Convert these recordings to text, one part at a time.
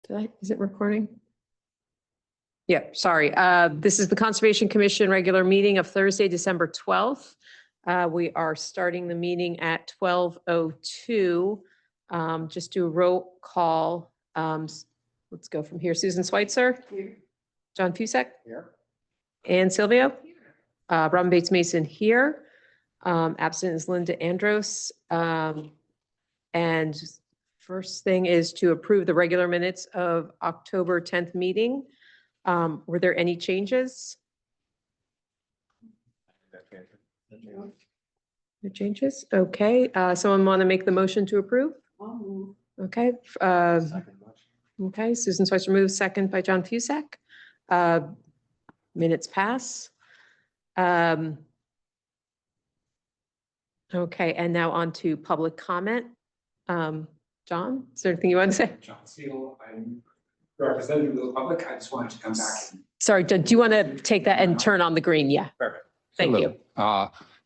Is it recording? Yeah, sorry. This is the Conservation Commission regular meeting of Thursday, December 12th. We are starting the meeting at 12:02. Just do a roll call. Let's go from here. Susan Schweitzer. Here. John Fusek. Here. Ann Silvio. Robin Bates Mason here. Absent is Linda Andros. And first thing is to approve the regular minutes of October 10th meeting. Were there any changes? No changes? Okay. Someone want to make the motion to approve? Okay. Okay. Susan Schweitzer moves, second by John Fusek. Minutes pass. Okay. And now on to public comment. John, is there anything you want to say? John Steele, I'm representative of the public. I just wanted to come back. Sorry, do you want to take that and turn on the green? Yeah. Perfect. Thank you.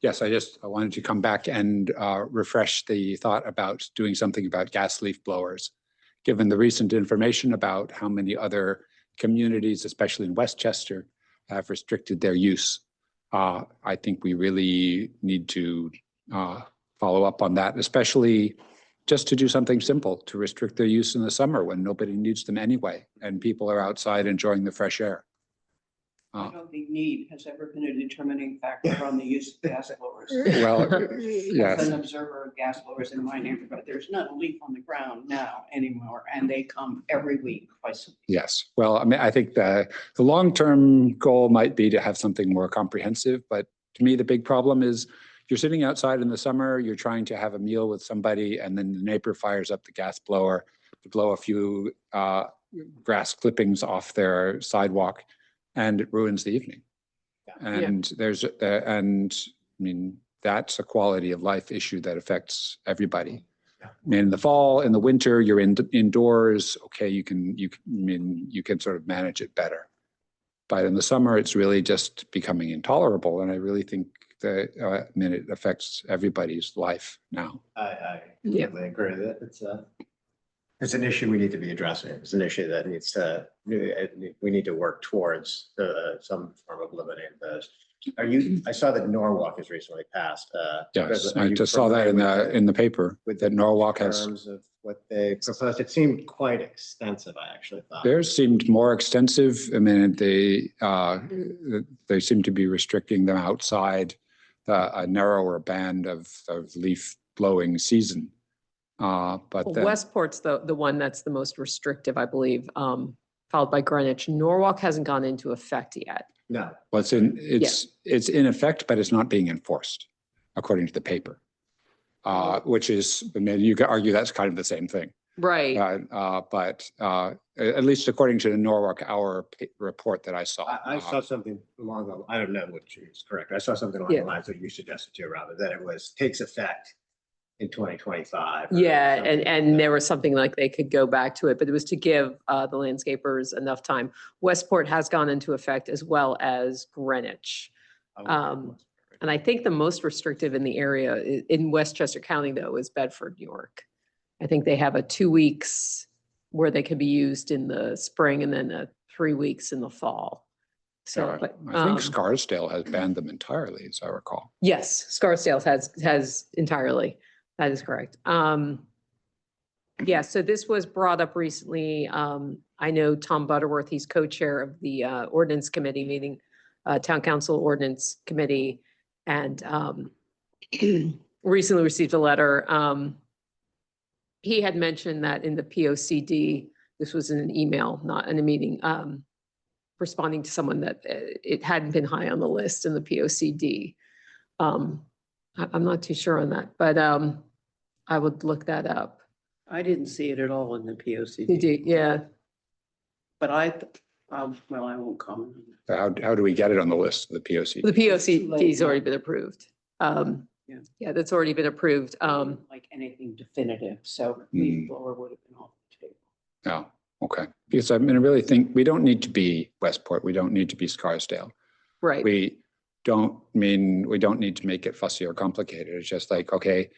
Yes, I wanted to come back and refresh the thought about doing something about gas leaf blowers. Given the recent information about how many other communities, especially in Westchester, have restricted their use, I think we really need to follow up on that, especially just to do something simple to restrict their use in the summer when nobody needs them anyway and people are outside enjoying the fresh air. I don't think need has ever been a determining factor on the use of gas blowers. Well, As yes, an observer of gas blowers in my neighborhood, there's not a leaf on the ground now anymore, and they come every week, twice a week. yes. Well, I mean, I think the long-term goal might be to have something more comprehensive, but to me, the big problem is you're sitting outside in the summer, you're trying to have a meal with somebody, and then the neighbor fires up the gas blower to blow a few grass clippings off their sidewalk, and it ruins the evening. And and I mean, that's a quality of life issue that affects everybody. I mean, in the fall, in the winter, you're indoors. Okay, you can sort of manage it better. But in the summer, it's really just becoming intolerable. And I really think that it affects everybody's life now. I completely agree with it. It's an issue we need to be addressing. It's an issue that needs to, we need to work towards some form of limiting those. I saw that Norwalk has recently passed. Yes, I just saw that in the paper that Norwalk has. In terms of what they proposed, it seemed quite extensive, I actually thought. Theirs seemed more extensive. I mean, they seem to be restricting them outside a narrower band of leaf blowing season. But Westport's the one that's the most restrictive, I believe, followed by Greenwich. Norwalk hasn't gone into effect yet. No. Well, it's in effect, but it's not being enforced, according to the paper. Which is, I mean, you could argue that's kind of the same thing. Right. But at least according to the Norwalk Hour report that I saw. I saw something along the, I don't know which is correct. I saw something along the lines that you suggested too, Robert, that it takes effect in 2025. Yeah, and there was something like they could go back to it, but it was to give the landscapers enough time. Westport has gone into effect as well as Greenwich. And I think the most restrictive in the area in Westchester County, though, is Bedford, New York. I think they have a 2 weeks where they can be used in the spring and then 3 weeks in the fall. So, but I think Scarsdale has banned them entirely, as I recall. Yes, Scarsdale has entirely. That is correct. Yeah, so this was brought up recently. I know Tom Butterworth, he's co-chair of the ordinance committee meeting, town council ordinance committee, and recently received a letter. He had mentioned that in the POCD, this was in an email, not in a meeting, responding to someone that it hadn't been high on the list in the POCD. I'm not too sure on that, but I would look that up. I didn't see it at all in the POCD. You do, yeah. But well, I won't comment. How do we get it on the list of the POC? The POCD's already been approved. Yeah, that's already been approved. Like anything definitive, so leaf blower would have been off the table. Oh, okay. Because I mean, I really think we don't need to be Westport. We don't need to be Scarsdale. Right. We don't need to make it fussy or complicated. It's just like, okay,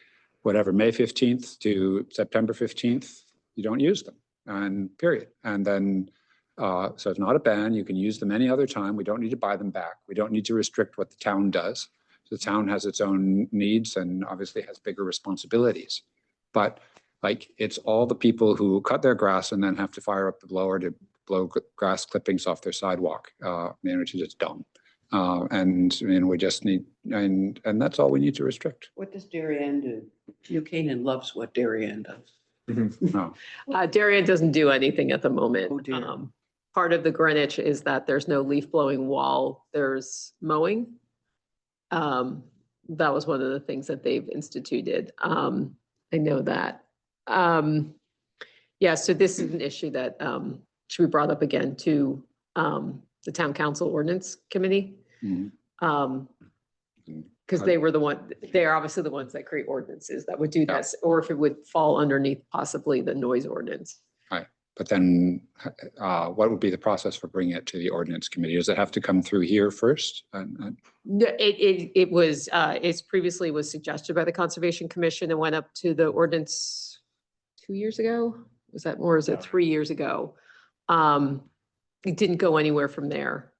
whatever, May 15th to September 15th, you don't use them. and period. And then, so it's not a ban. You can use them any other time. We don't need to buy them back. We don't need to restrict what the town does. The town has its own needs and obviously has bigger responsibilities. But like, it's all the people who cut their grass and then have to fire up the blower to blow grass clippings off their sidewalk, which is just dumb. And we just need, and that's all we need to restrict. What does Darien do? New Canaan loves what Darien does. No. Darien doesn't do anything at the moment. Oh, dear. Part of the Greenwich is that there's no leaf blowing while there's mowing. That was one of the things that they've instituted. I know that. Yeah, so this is an issue that should be brought up again to the Town Council Ordinance Committee. Mhm. Because they were they're obviously the ones that create ordinances that would do this, or if it would fall underneath possibly the noise ordinance. But then what would be the process for bringing it to the ordinance committee? Does it have to come through here first? No, it was, it's previously was suggested by the Conservation Commission and went up to the ordinance 2 years ago. Was that more, is it 3 years ago? It didn't go anywhere from there.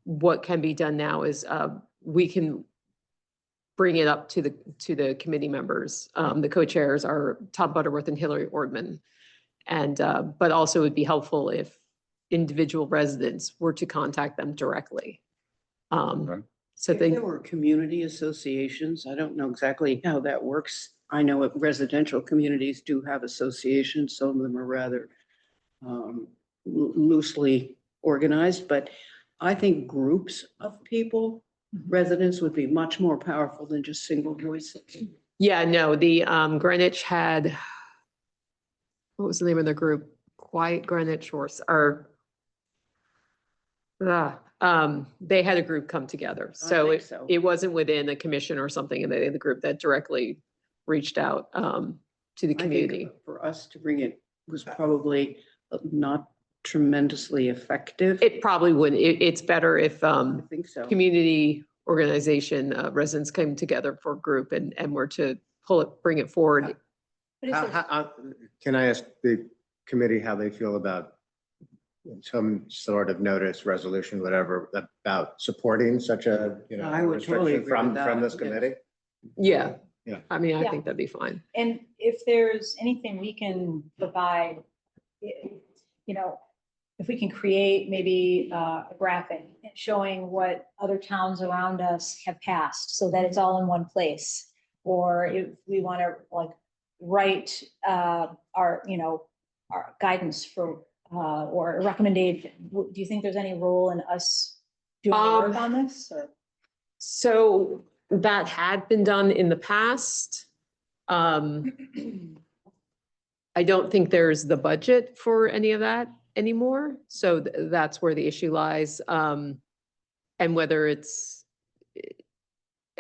What can be done now is we can bring it up to the committee members. The co-chairs are Tom Butterworth and Hillary Ordman. And, but also it'd be helpful if individual residents were to contact them directly. Right. So If they, there were community associations, I don't know exactly how that works. I know residential communities do have associations. Some of them are rather loosely organized, but I think groups of people, residents, would be much more powerful than just single voices. yeah, no, the Greenwich had, what was the name of the group? Quiet Greenwich or they had a group come together. So think so. it wasn't within a commission or something in the group that directly reached out to the I think community. for us to bring it was probably not tremendously effective. It probably would. It's better if I think so. community organization residents came together for a group and were to bring it forward. But is there- Can I ask the committee how they feel about some sort of notice, resolution, whatever, about supporting such a, I would totally restriction agree from with that, this yes. committee? Yeah. Yeah. I mean, I Yeah. think that'd be fine. And if there's anything we can provide, if we can create maybe a graphic showing what other towns around us have passed so that it's all in one place. Or if we want to write our guidance for or a recommendation, do you think there's any role in us doing work on this or? So that had been done in the past. I don't think there's the budget for any of that anymore. So that's where the issue lies. And whether it's,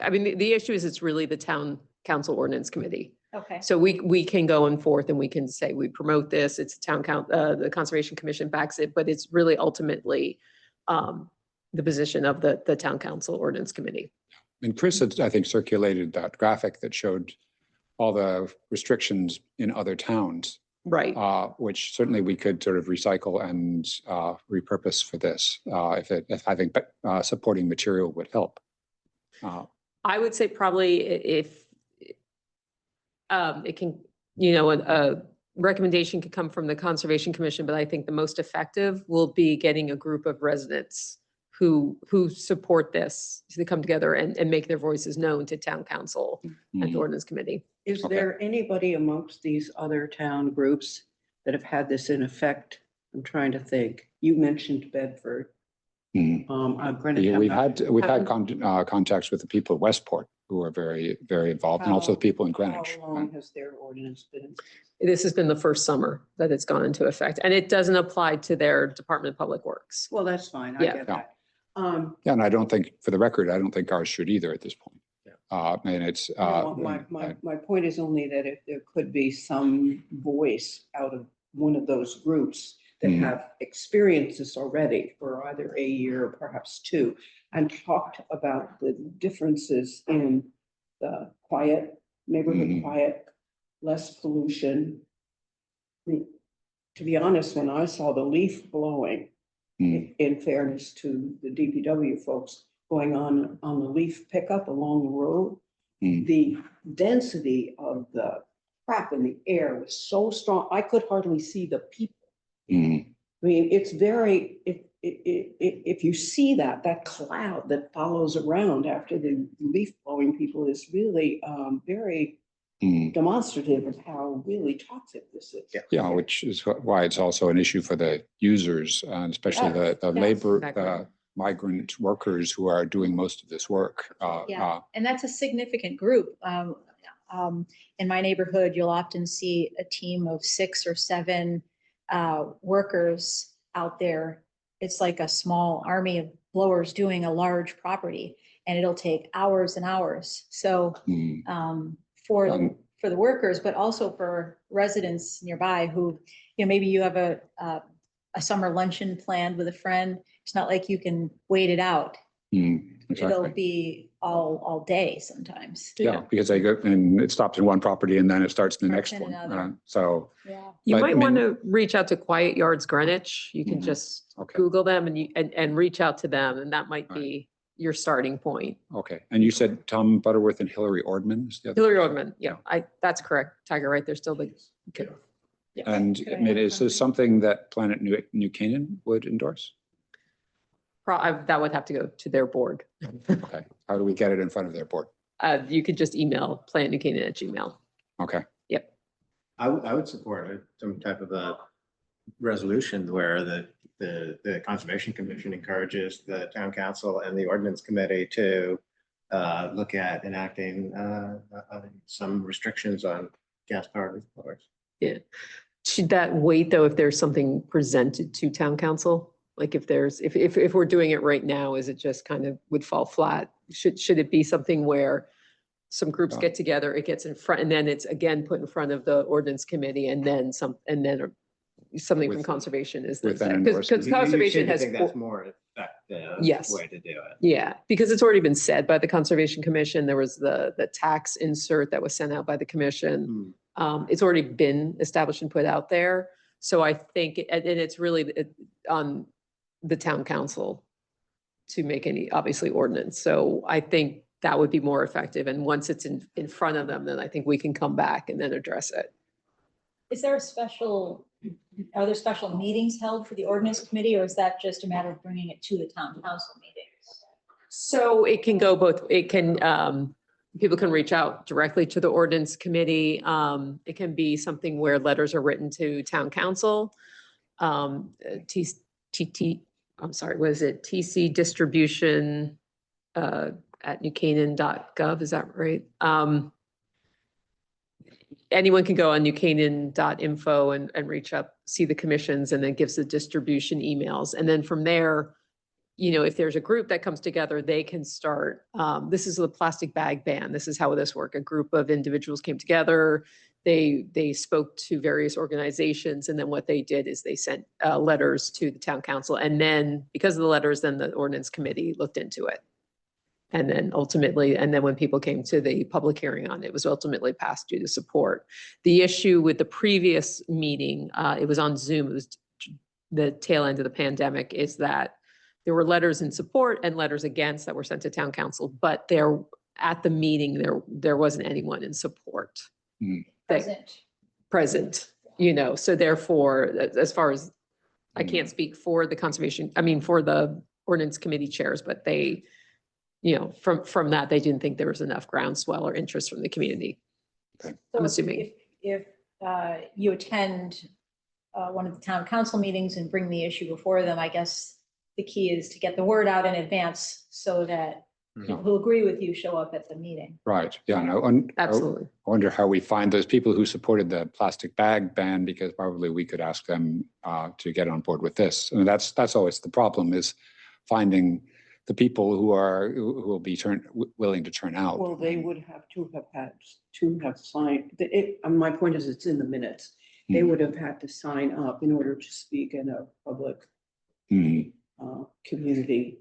I mean, the issue is it's really the Town Council Ordinance Committee. Okay, So we can go and forth and we can say, we promote this, it's the Conservation Commission backs it, but it's really ultimately the position of the Town Council Ordinance Committee. And Chris had, I think, circulated that graphic that showed all the restrictions in other towns, Right. which certainly we could sort of recycle and repurpose for this, if having supporting material would help. I would say probably if it can, a recommendation could come from the Conservation Commission, but I think the most effective will be getting a group of residents who support this to come together and make their voices known to Town Council and the Mhm. Ordinance Committee. Is Okay. there anybody amongst these other town groups that have had this in effect? I'm trying to think. You mentioned Bedford. Mhm. Greenwich. Yeah, I'm we've not- had contacts with the people of Westport who are very, very involved, and also the people in Greenwich. How long has their ordinance been? This has been the first summer that it's gone into effect, and it doesn't apply to their Department of Public Works. Well, that's fine. I Yeah. get Yeah. that. Yeah, and I don't think, for the record, I don't think ours should either at this point. Yeah. And it's. No, my point is only that if there could be some voice out of one of those groups that Mhm. have experienced this already for either a year or perhaps two, and talked about the differences in the quiet, neighborhood Mhm. quiet, less pollution. to be honest, when I saw the leaf blowing, in fairness to the DPW folks going on the leaf pickup along the road, the density of the crap in the air was so strong, I could hardly see the people. I mean, it's very, if you see that cloud that follows around after the leaf blowing people is really very demonstrative of how really toxic this is. Yeah, which is why it's also an issue for the users, especially the labor, Exactly. migrant workers who are doing most of this work. Yeah, and that's a significant group. In my neighborhood, you'll often see a team of 6 or 7 workers out there. It's like a small army of blowers doing a large property, and it'll take hours and hours. So for the workers, but also for residents nearby who, maybe you have a summer luncheon planned with a friend. It's not like you can wait it out. It'll Exactly. be all day sometimes. Yeah, because they go and it stops in one property and then it starts in the Starts next in one. another. So, Yeah. You But, I might want mean- to reach out to Quiet Yards Greenwich. You can Mhm. just Okay. Google them and reach out to them, and that might Right. be your starting point. okay. And you said Tom Butterworth and Hillary Ordman? is the other Hillary person? Ordman, yeah, that's correct. Tiger, right? They're still the. Okay. And I mean, is this something that Planet New Canaan would endorse? That would have to go to their board. Okay. How do we get it in front of their board? You could just email planetnewcanaan@gmail. Okay. I would support some type of a resolution where the Conservation Commission encourages the town council and the ordinance committee to look at enacting some restrictions on gas powered roof blowers. Should that wait, though, if there's something presented to town council? Like if we're doing it right now, is it just kind of would fall flat? Should it be something where some groups get together, it gets in front, and then it's again put in front of the ordinance committee, and then something from With- conservation is with then an said. endorsement. Because conservation has. I think that's more effective Yes. way to do it. Yeah, because it's already been said by the Conservation Commission. There was the tax insert that was sent out by the commission. It's already been established and put out there. So I think, and it's really on the town council to make any, obviously, ordinance. So I think that would be more effective. And once it's in front of them, then I think we can come back and then address it. Is there are there special meetings held for the ordinance committee, or is that just a matter of bringing it to the town council meetings? So it can go both, people can reach out directly to the ordinance committee. It can be something where letters are written to town council. TC distribution at newcanaan.gov, is that right? Anyone can go on newcanaan.info and reach up, see the commissions, and then gives the distribution emails. And then from there, if there's a group that comes together, they can start, this is the plastic bag ban. This is how this worked. A group of individuals came together. They spoke to various organizations, and then what they did is they sent letters to the town council. And then because of the letters, then the ordinance committee looked into it. And then when people came to the public hearing on it, it was ultimately passed due to support. The issue with the previous meeting, it was on Zoom, it was the tail end of the pandemic, is that there were letters in support and letters against that were sent to town council, but at the meeting, there wasn't anyone in support. Present, so therefore, as far as, I can't speak for the for the ordinance committee chairs, but they, from that, they didn't think there was enough groundswell or interest from the community. I'm assuming. If you attend one of the town council meetings and bring the issue before them, I guess the key is to get the word out in advance so that people who agree with you show up at the meeting. Right. Yeah. No, Absolutely. I wonder how we find those people who supported the plastic bag ban, because probably we could ask them to get on board with this. And that's always the problem, is finding the people who will be willing to turn out. Well, they would have to have signed, my point is, it's in the minutes. They would have had to sign up in order to speak in a public community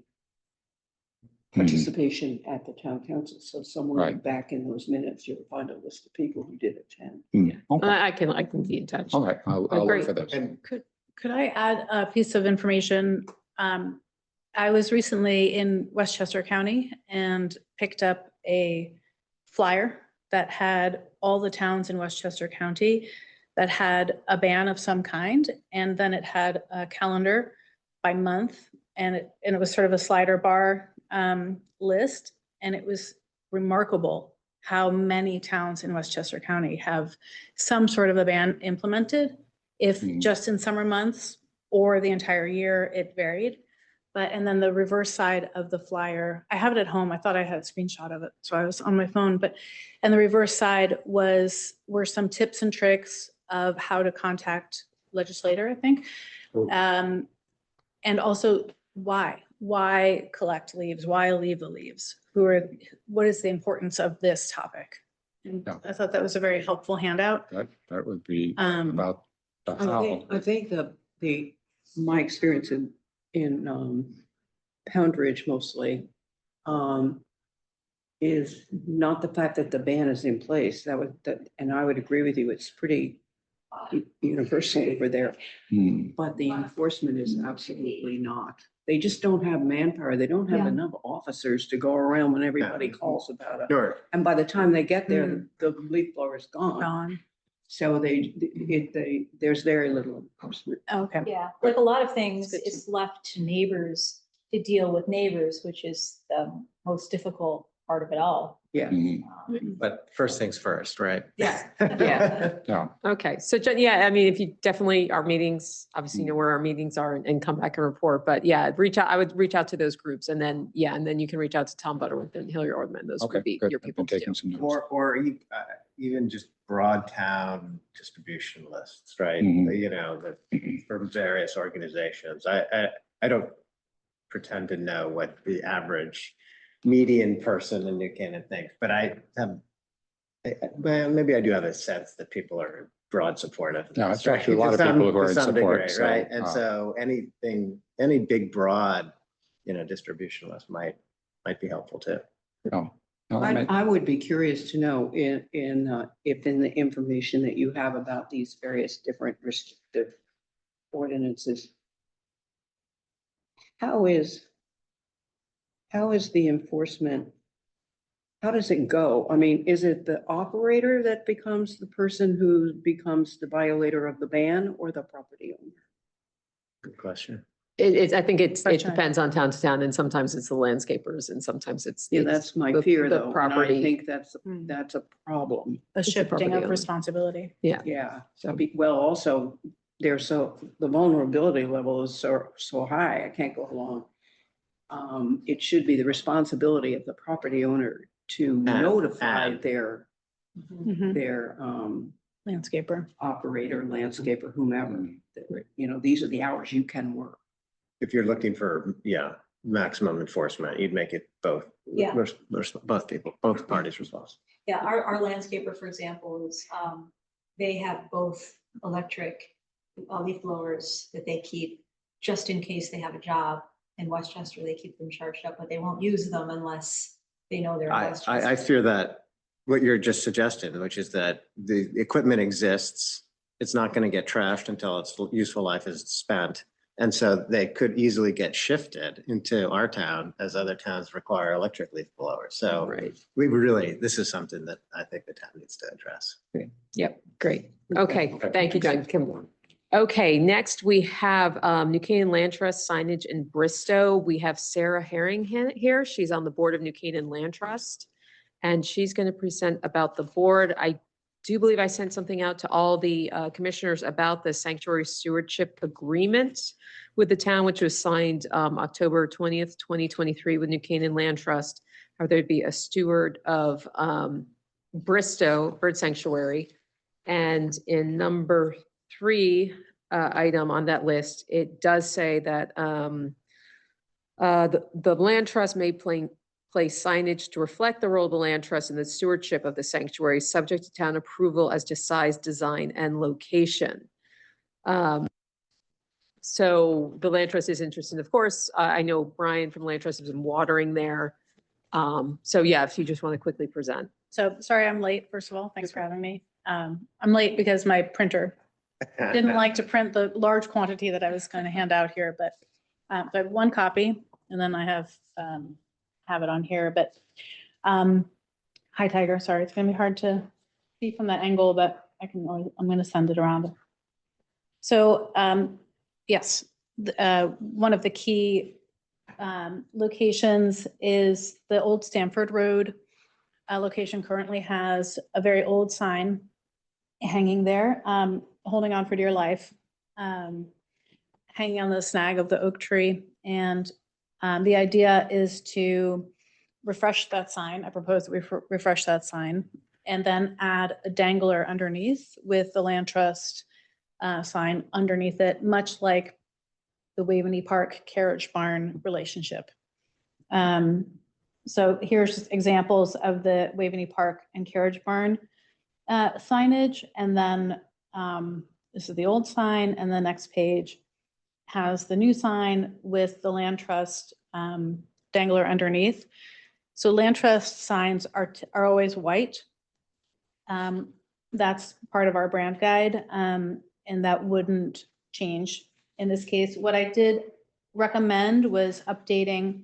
participation at the town council. So somewhere Right. back in those minutes, you'll find a list of people who did attend. Okay. I can be in touch. All right, I'll look great. for those. And Could I add a piece of information? I was recently in Westchester County and picked up a flyer that had all the towns in Westchester County that had a ban of some kind. And then it had a calendar by month, and it was sort of a slider bar list. And it was remarkable how many towns in Westchester County have some sort of a ban implemented. If just in summer months or the entire year, it varied. But, and then the reverse side of the flyer, I have it at home. I thought I had a screenshot of it, so I was on my phone, and the reverse side were some tips and tricks of how to contact legislator, I think. And also why collect leaves? Why leave the leaves? What is the importance of this topic? And Yeah. I thought that was a very helpful handout. That would be Um, about the I how. think my experience in Poundridge mostly is not the fact that the ban is in place. And I would agree with you, it's pretty universal over there, but the enforcement is absolutely not. They just don't have manpower. They don't have Yeah. enough officers to go around when everybody calls about it. sure, And by the time they get there, the leaf blower's gone. Gone. So there's very little enforcement. Okay. Yeah, like a lot of things, Good to- it's left to neighbors to deal with neighbors, which is the most difficult part of it all. Yeah. but first things first, right? Yeah. Yeah. Yeah, Okay, so yeah, I mean, if you definitely, our meetings, obviously you know where our meetings are and come back and report, but yeah, I would reach out to those groups and then you can reach out to Tom Butterworth and Hilliard Ortman. Those okay, would be good. your I've people been to do. taking some notes. Even just broad town distribution lists, right? Mhm. You know, from various organizations. I don't pretend to know what the average median person in New Canaan thinks, but well, maybe I do have a sense that people are in broad support of. No, this, it's actually a right? lot of To people who are to in some support, degree, so, right? And uh, so any big broad, distribution list might be helpful too. No, no, I meant- I would be curious to know if in the information that you have about these various different restrictive ordinances, how is the enforcement? How does it go? I mean, is it the operator that becomes the person who becomes the violator of the ban, or the property owner? Good question. I think it Question. depends on town to town, and sometimes it's the landscapers and sometimes it's. Yeah, it's that's my the- fear the though. And I Property, think that's Hmm. a problem. The It's a shifting property of owner. responsibility. Yeah, well, also, the vulnerability level is so high, I can't go along. It should be the responsibility of the property owner to notify and- their Landscaper. operator, landscaper, whomever, that, these are the hours you can work. If you're looking for, maximum enforcement, you'd make it both. Yeah. Both parties responsible. Yeah, our landscaper, for example, is, they have both electric leaf blowers that they keep just in case they have a job. In Westchester, they keep them charged up, but they won't use them unless they know they're in I Westchester. fear that what you're just suggesting, which is that the equipment exists, it's not going to get trashed until its useful life is spent. And so they could easily get shifted into our town as other towns require electric leaf blowers. So right. this is something that I think the town needs to address. Yep, great. Okay, thank you, John. Okay, next we have New Canaan Land Trust signage in Bristow. We have Sarah Herring here. She's on the board of New Canaan Land Trust. And she's going to present about the board. I do believe I sent something out to all the commissioners about the sanctuary stewardship agreement with the town, which was signed October 20th, 2023 with New Canaan Land Trust. How there'd be a steward of Bristow Bird Sanctuary. And in number 3 item on that list, it does say that the land trust may place signage to reflect the role of the land trust in the stewardship of the sanctuary, subject to town approval as to size, design, and location. So the land trust is interested, of course. I know Brian from land trust has been watering there. So yeah, if you just want to quickly present. So sorry, I'm late, first of all. Thanks for having me. I'm late because my printer didn't like to print the large quantity that I was going to hand out here, but so I have one copy and then I have it on here, but hi Tiger, sorry, it's gonna be hard to see from that angle, but I'm gonna send it around. So yes, one of the key locations is the old Stamford Road location. Currently has a very old sign hanging there, holding on for dear life, hanging on the snag of the oak tree. And the idea is to refresh that sign. I propose that we refresh that sign and then add a dangler underneath with the land trust sign underneath it, much like the Waveney Park Carriage Barn relationship. So here's just examples of the Waveney Park and Carriage Barn signage. And then this is the old sign, and the next page has the new sign with the land trust dangler underneath. So land trust signs are always white. That's part of our brand guide, and that wouldn't change in this case. What I did recommend was updating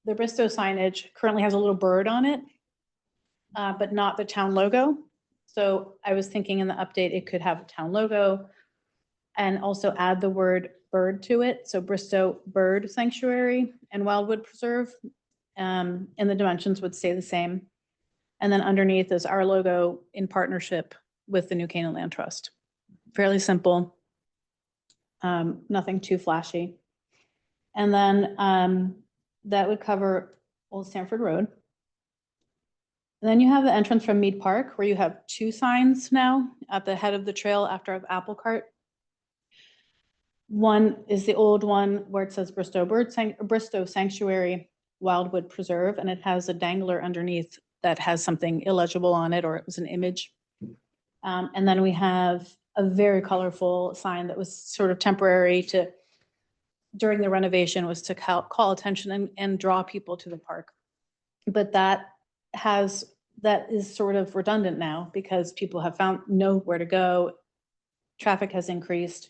the Bristow signage. Currently has a little bird on it, but not the town logo. So I was thinking in the update, it could have a town logo and also add the word bird to it. So Bristow Bird Sanctuary and Wildwood Preserve, and the dimensions would stay the same. And then underneath is our logo in partnership with the New Canaan Land Trust. Fairly simple, nothing too flashy. And then that would cover Old Stamford Road. And then you have the entrance from Mead Park, where you have two signs now at the head of the trail after Apple Cart. One is the old one where it says Bristow Sanctuary Wildwood Preserve, and it has a dangler underneath that has something illegible on it, or it was an image. And then we have a very colorful sign that was sort of temporary during the renovation, was to call attention and draw people to the park. But that is sort of redundant now because people have know where to go. Traffic has increased.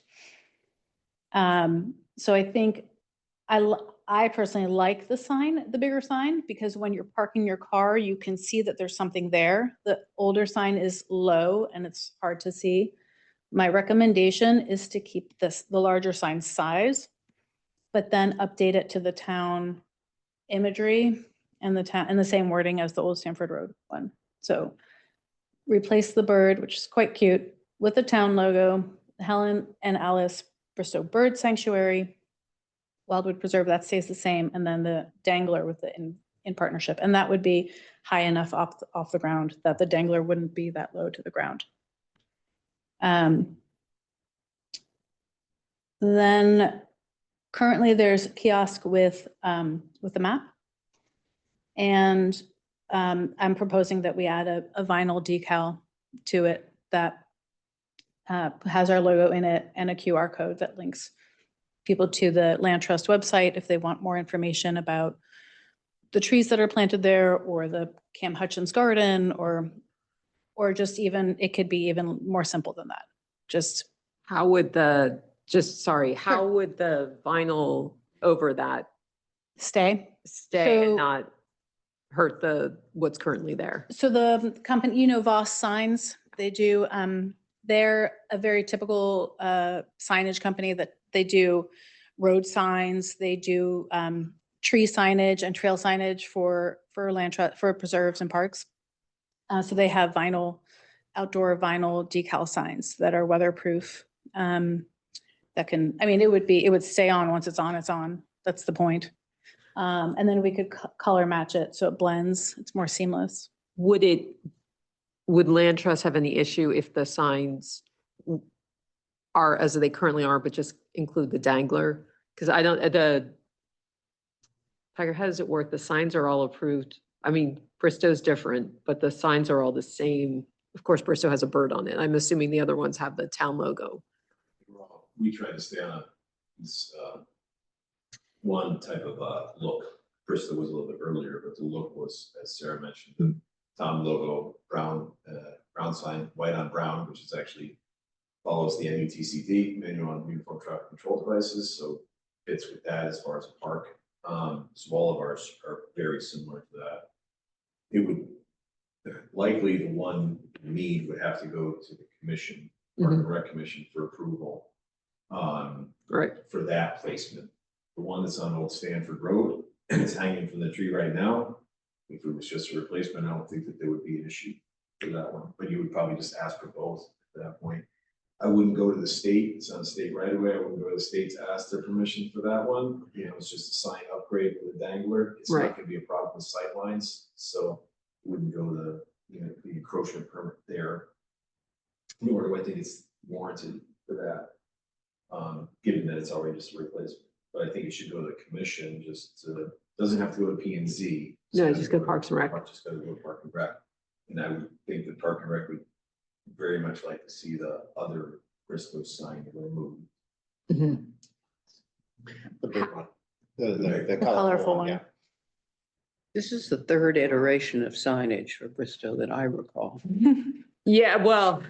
So I think I personally like the sign, the bigger sign, because when you're parking your car, you can see that there's something there. The older sign is low and it's hard to see. My recommendation is to keep the larger sign size, but then update it to the town imagery and the same wording as the Old Stamford Road one. So replace the bird, which is quite cute, with the town logo, Helen and Alice Bristow Bird Sanctuary, Wildwood Preserve, that stays the same, and then the dangler with the in partnership. And that would be high enough off the ground that the dangler wouldn't be that low to the ground. Then currently there's a kiosk with the map. And I'm proposing that we add a vinyl decal to it that has our logo in it and a QR code that links people to the Land Trust website if they want more information about the trees that are planted there, or the Cam Hutchins garden, or just even, it could be even more simple than that. How would the vinyl over that Stay. stay and So- not hurt what's currently there? So the company, Voss Signs, they do, they're a very typical signage company that they do road signs, they do tree signage and trail signage for land trust, for preserves and parks. So they have outdoor vinyl decal signs that are weatherproof. That can, it would stay on once it's on, it's on. That's the point. And then we could color match it so it blends. It's more seamless. Would Land Trust have any issue if the signs are as they currently are, but just include the dangler? Because I don't, Tiger, how does it work? The signs are all approved. Bristow's different, but the signs are all the same. Of course, Bristow has a bird on it. I'm assuming the other ones have the town logo. We try to stay on a is one type of look. Bristol was a little bit earlier, but the look was, as Sarah mentioned, the town logo, brown sign, white on brown, which is actually follows the MUTCD, Manual on Uniform Traffic Control Devices, so fits with that as far as a park. So all of ours are very similar to that. It would likely the one need would have to go to the commission, Park and Rec Commission for approval. Right. For that placement. The one that's on Old Stanford Road and it's hanging from the tree right now. If it was just a replacement, I don't think that there would be an issue for that one, but you would probably just ask for both at that point. I wouldn't go to the state, it's on state right away. I wouldn't go to the state to ask their permission for that one. You know, it's just a sign upgrade for the dangler. It's Right. not gonna be a problem with sight lines, so it wouldn't go to, you know, the encroachment permit there. Nor do I think it's warranted for that, given that it's already just a replacement. But I think it should go to the commission, just to, doesn't have to go to P and Z. No, just go Parks and Rec. Just gotta go to Park and Rec. And I would think that Park and Rec would very much like to see the other Bristol sign removed. Mhm. The big one. The colorful one. yeah. This is the third iteration of signage for Bristow that I recall. Yeah, well,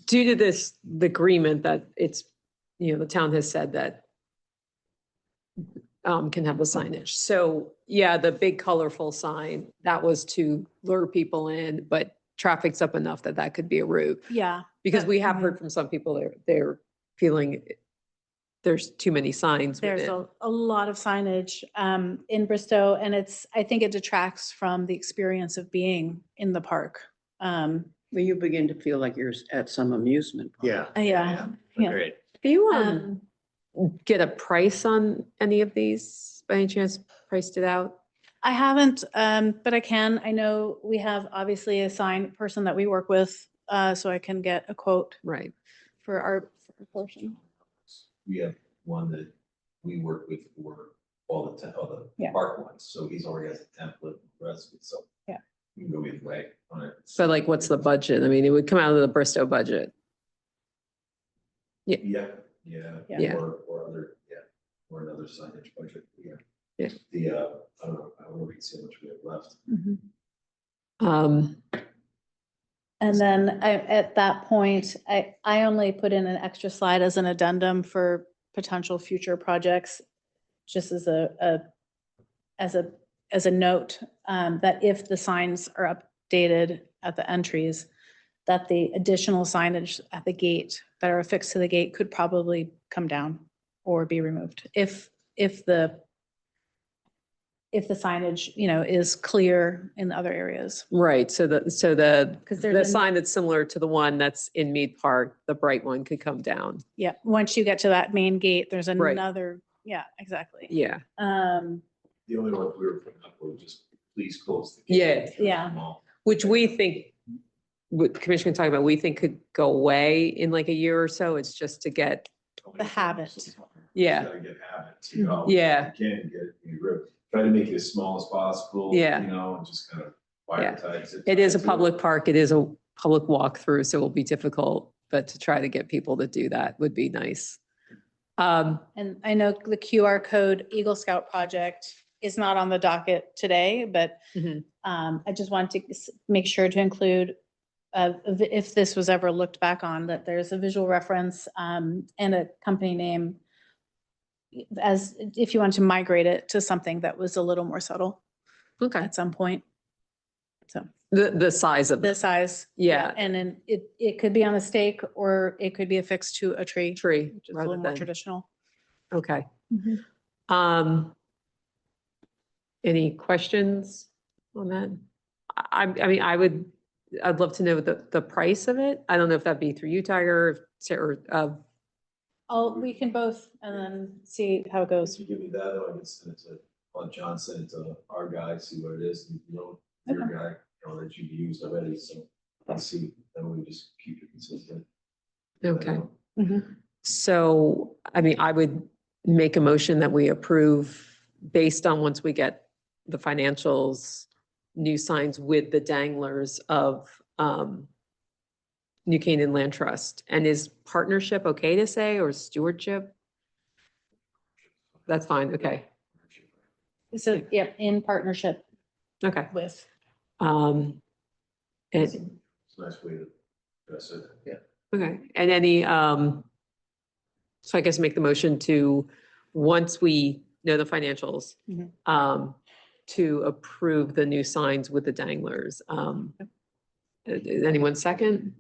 due to this, the agreement that it's, you know, the town has said that can have the signage. So, yeah, the big colorful sign, that was to lure people in, but traffic's up enough that that could be a route. Yeah. Because we have Mhm. heard from some people, they're feeling there's too many signs There's within. a lot of signage in Bristow, and I think it detracts from the experience of being in the park. Well, you begin to feel like you're at some amusement park. Yeah. Yeah. Yeah. Agreed. Do you Um, get a price on any of these by any chance, priced it out? I haven't, but I can. I know we have obviously a sign person that we work with, so I can get a quote Right. for our portion. We have one that we work with for all the Yeah. park ones, so he's already has a template, and the rest of it, so. Yeah. You can go either way on it. So like, what's the budget? I mean, it would come out of the Bristow budget. Yeah, Yeah. or other, or another signage budget, yeah. Yeah. The, I don't know we can see how much we have left. Um, And then at that point, I only put in an extra slide as an addendum for potential future projects, just as a note, that if the signs are updated at the entries, that the additional signage at the gate that are affixed to the gate could probably come down or be removed if the signage, you know, is clear in the other areas. right, so the 'Cause the there's a- sign that's similar to the one that's in Mead Park, the bright one could come down. Yeah, once you get to that main gate, there's Right. another, yeah, exactly. Yeah, The only one we were putting up was just, please close the. Yeah. gate. Yeah. which we think, what Commissioner talking about, we think could go away in like a year or so. It's just to get, The habit. Yeah. Gotta get habit to go. Yeah. You can get it, try to make it as small as possible. Yeah. You know, and just kind of Yeah. prioritize it. it is a public park, it is a public walkthrough, so it will be difficult, but to try to get people to do that would be nice. And I know the QR code Eagle Scout project is not on the docket today, but Mhm. I just wanted to make sure to include, if this was ever looked back on, that there's a visual reference and a company name, as if you want to migrate it to something that was a little more subtle Okay, at some point. So the size of the the size. Yeah. And then it could be on a stake or it could be affixed to a tree, tree which is a rather little more than, traditional. okay. Mhm. Any questions on that? I mean, I'd love to know the price of it. I don't know if that'd be through you, Tiger, We can both and then see how it goes. If you give me that, I can send it to, John send it to our guy, see what it is, and, you know, your Okay. guy, you know, that you've used already, so let's see, then we just keep it consistent. okay. Mhm. So, I mean, I would make a motion that we approve based on once we get the financials, new signs with the danglers of New Canaan Land Trust. And is partnership okay to say, or stewardship? That's fine, okay, So, yeah, in partnership okay. with. And, It's a nice way to address it. Yeah. okay, and any, so I guess make the motion to, once we know the financials, Mhm. to approve the new signs with the danglers. Anyone second?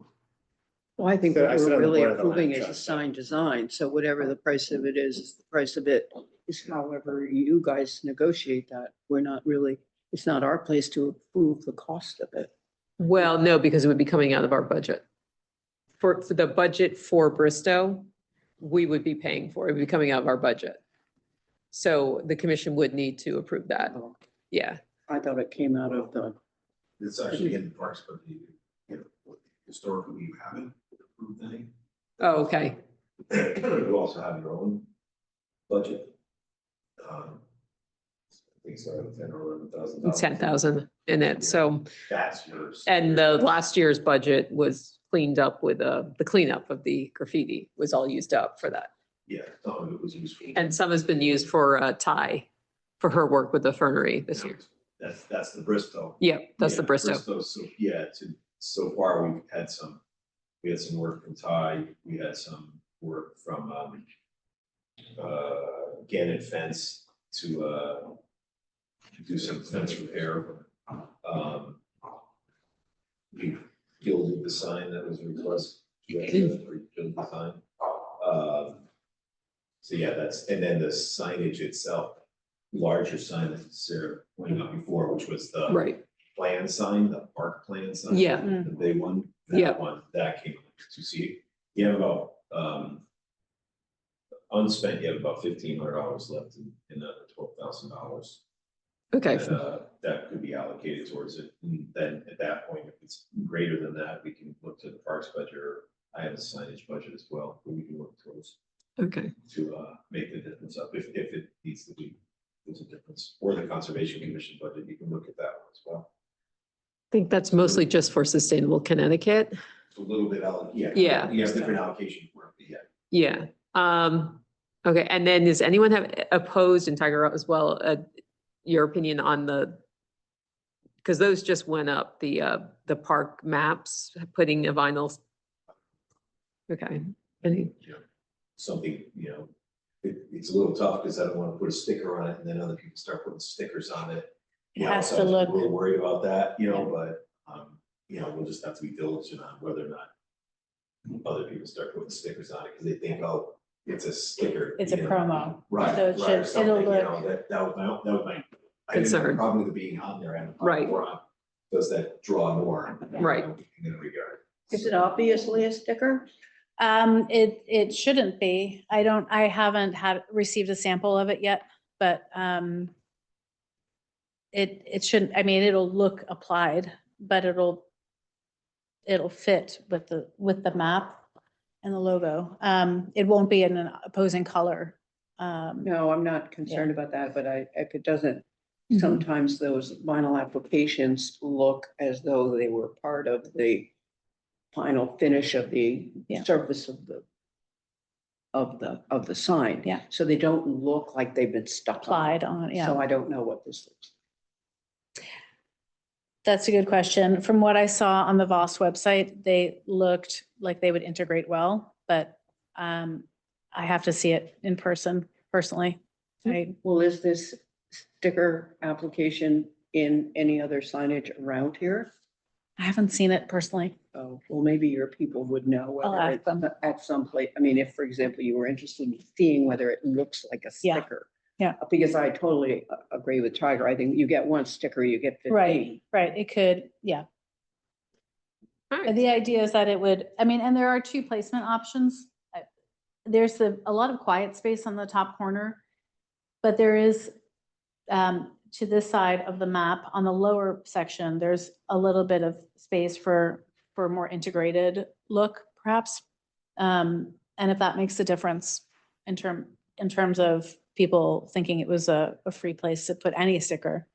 Well, I think So what I sit we're on the really board of the land approving is a trust, sign design, so whatever the price of it is the price of it. Is however you guys negotiate that. We're not really, it's not our place to approve the cost of it. Well, no, because it would be coming out of our budget. For the budget for Bristow, we would be paying for it, it would be coming out of our budget. So the commission would need to approve that, yeah. I thought it came out of the, It's actually in the parks, but historically, we haven't approved any. Oh, okay, You also have your own budget. I think so, 10 or 11,000. 10,000 in it, so, That's yours. and the last year's budget was cleaned up with, the cleanup of the graffiti was all used up for that. Yeah, some of it was useful. And some has been used for Ty, for her work with the fernery this year. That's the Bristow. Yep, that's the Yeah, Bristow. So, yeah, so far, we had some work from Ty, we had some work from, Gannett Fence to do some fence repair. We gilded the sign that was requested. Gilded the sign. So yeah, and then the signage itself, larger sign that Sarah pointed out before, which was the Right, plan sign, the park plan sign. Yeah. The big one. Yeah. That one, that came to see, you have about, unspent, you have about $1,500 left in the $12,000. okay, That could be allocated towards it. And then at that point, if it's greater than that, we can look to the parks budget, or I have a signage budget as well, that we can work towards okay. to make the difference up if it needs to be, there's a difference. Or the Conservation Commission budget, you can look at that one as well. I think that's mostly just for Sustainable Connecticut. It's a little bit, yeah. Yeah. You have different allocation for it, but yeah. Yeah, okay, and then does anyone have opposed in Tiger Rock as well, your opinion on because those just went up, the park maps, putting a vinyl. Okay, any, Something, it's a little tough because I don't want to put a sticker on it and then other people start putting stickers on it. It has to look. A little worried about that, but, we'll just have to be diligent on whether or not other people start putting stickers on it because they think, oh, it's a sticker. It's a promo. Right. So it right, or should- something, it'll you know, look- That was my. I didn't have a Concern. problem with it being on there and. Right. Does that draw more? Right. In that regard. is it obviously a sticker? It shouldn't be. I haven't received a sample of it yet, but, it shouldn't, I mean, it'll look applied, but it'll fit with the map and the logo. It won't be in an opposing color. No, I'm not concerned about that, but if it doesn't, Mhm. sometimes those vinyl applications look as though they were part of the final finish of the Yeah. surface of the sign. Yeah. So they don't look like they've been stuck on. Applied on, yeah. So I don't know what this looks. That's a good question. From what I saw on the Voss website, they looked like they would integrate well, but I have to see it in person personally. Well, is this sticker application in any other signage around here? I haven't seen it personally. Oh, well, maybe your people would know I'll whether ask it's them. at some place. I mean, if, for example, you were interested in seeing whether it looks like a Yeah, sticker. yeah. Because I totally agree with Tiger. I think you get one sticker, you get 15. Right. It could, yeah. all And right, the idea is that it would, I mean, and there are two placement options. There's a lot of quiet space on the top corner, but there is, to this side of the map, on the lower section, there's a little bit of space for a more integrated look, perhaps. And if that makes a difference in terms of people thinking it was a free place to put any sticker,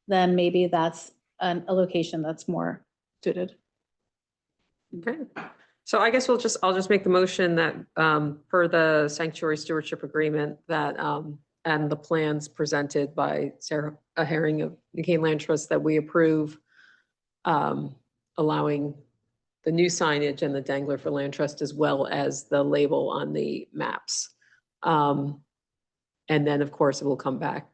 then maybe that's a location that's more suited. okay. So I guess I'll just make the motion that, per the sanctuary stewardship agreement that, and the plans presented by Sarah Herring of the Cane Land Trust, that we approve, allowing the new signage and the dangler for Land Trust, as well as the label on the maps. And then, of course, it will come back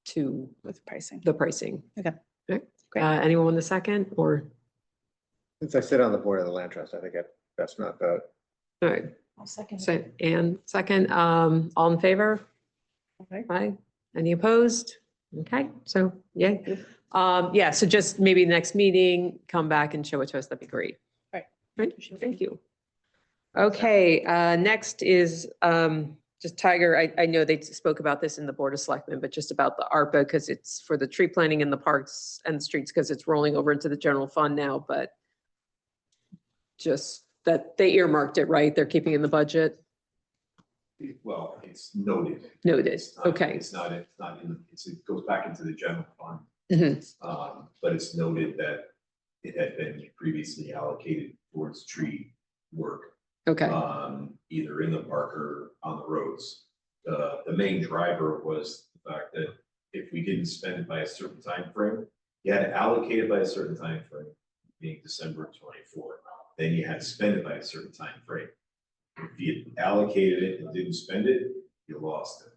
to With pricing. the pricing. Okay. Okay. Great. Anyone want the second, or, Since I sit on the board of the land trust, I think that's not vote. all right, I'll second. so, and second, all in favor? Okay. Aye. Any opposed? Okay, so, yeah. Yeah, so just maybe next meeting, come back and show it to us. That'd be great. Right. Right, thank you. Okay, next is, just Tiger, I know they spoke about this in the Board of Selectmen, but just about the ARPA, because it's for the tree planting in the parks and streets, because it's rolling over into the general fund now, but just that they earmarked it, right? They're keeping in the budget? Well, it's noted. Noted, It's not- okay. It's not in, it goes back into the general fund. Mhm. But it's noted that it had been previously allocated towards tree work. Okay, Either in the park or on the roads. The main driver was the fact that if we didn't spend it by a certain time frame, you had to allocate it by a certain time frame, being December 24. Then you had to spend it by a certain time frame. If you allocated it and didn't spend it, you lost it.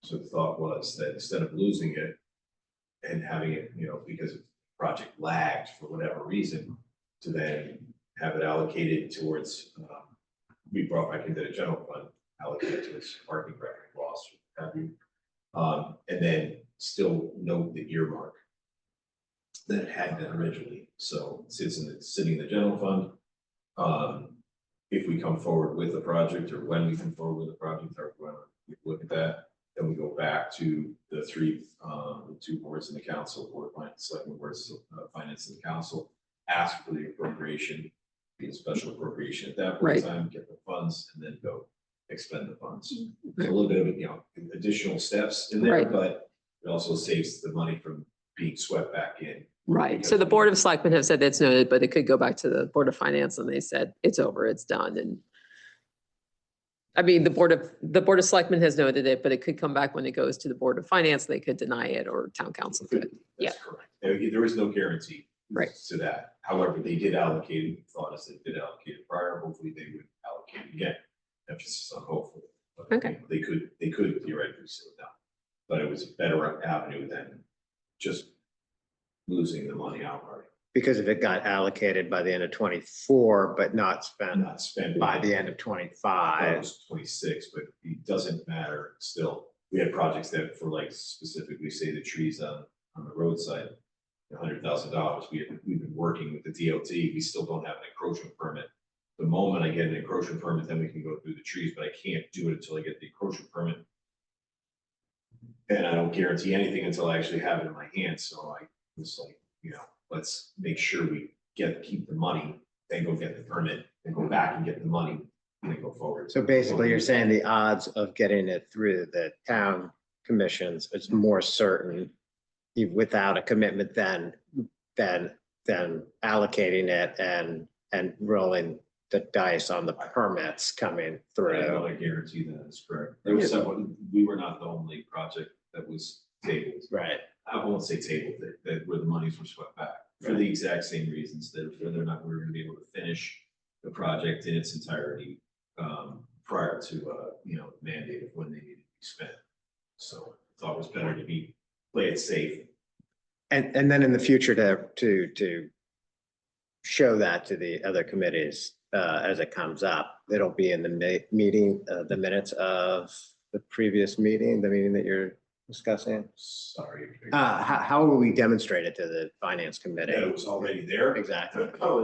So the thought was that instead of losing it and having it, because the project lagged for whatever reason, to then have it allocated towards, we brought back into the general fund, allocated towards parking record loss, what have you. And then still note the earmark that it had been originally. So it's sitting in the general fund. If we come forward with a project, or when we come forward with a project, or when we look at that, then we go back to the two boards in the council, board of finance, selectmen boards, finance and the council, ask for the appropriation, be a special appropriation at that point in time, get the funds, and then go expend the funds. There's a little bit of, additional steps in there, Right. but it also saves the money from being swept back in. right. So the Board of Selectmen have said it's noted, but it could go back to the Board of Finance, and they said it's over, it's done, and I mean, the Board of Selectmen has noted it, but it could come back when it goes to the Board of Finance, they could deny it, or town council could. Yeah. That's correct. There is no guarantee. Right. To that. However, they did allocate it, thought as they did allocate it prior, hopefully they would allocate it again. Emphasis on hopefully. But, Okay. They could theoretically say no, but it was a better avenue than just losing the money outright, Because if it got allocated by the end of 24, but not spent not spent by the end of It 25. was 26, but it doesn't matter still. We had projects that for like specifically say the trees on the roadside, $100,000. We've been working with the DOT. We still don't have an encroachment permit. The moment I get an encroachment permit, then we can go through the trees, but I can't do it until I get the encroachment permit. And I don't guarantee anything until I actually have it in my hands. So I was like, let's make sure we keep the money, then go get the permit, and go back and get the money, and then go forward. So basically, you're saying the odds of getting it through the town commissions is more certain without a commitment than allocating it and rolling the dice on the permits coming I through. don't guarantee that is correct. There was someone, we were not the only project that was tabled. Right. I won't say tabled, that where the monies were swept back for the exact same reasons, that whether or not we were gonna be able to finish the project in its entirety prior to mandate of when they needed to be spent. So I thought it was better to play it safe. And then in the future to show that to the other committees as it comes up, it'll be in the meeting, the minutes of the previous meeting, the meeting that you're discussing. Sorry. How will we demonstrate it to the finance That committee? it was already there. Exactly. Oh,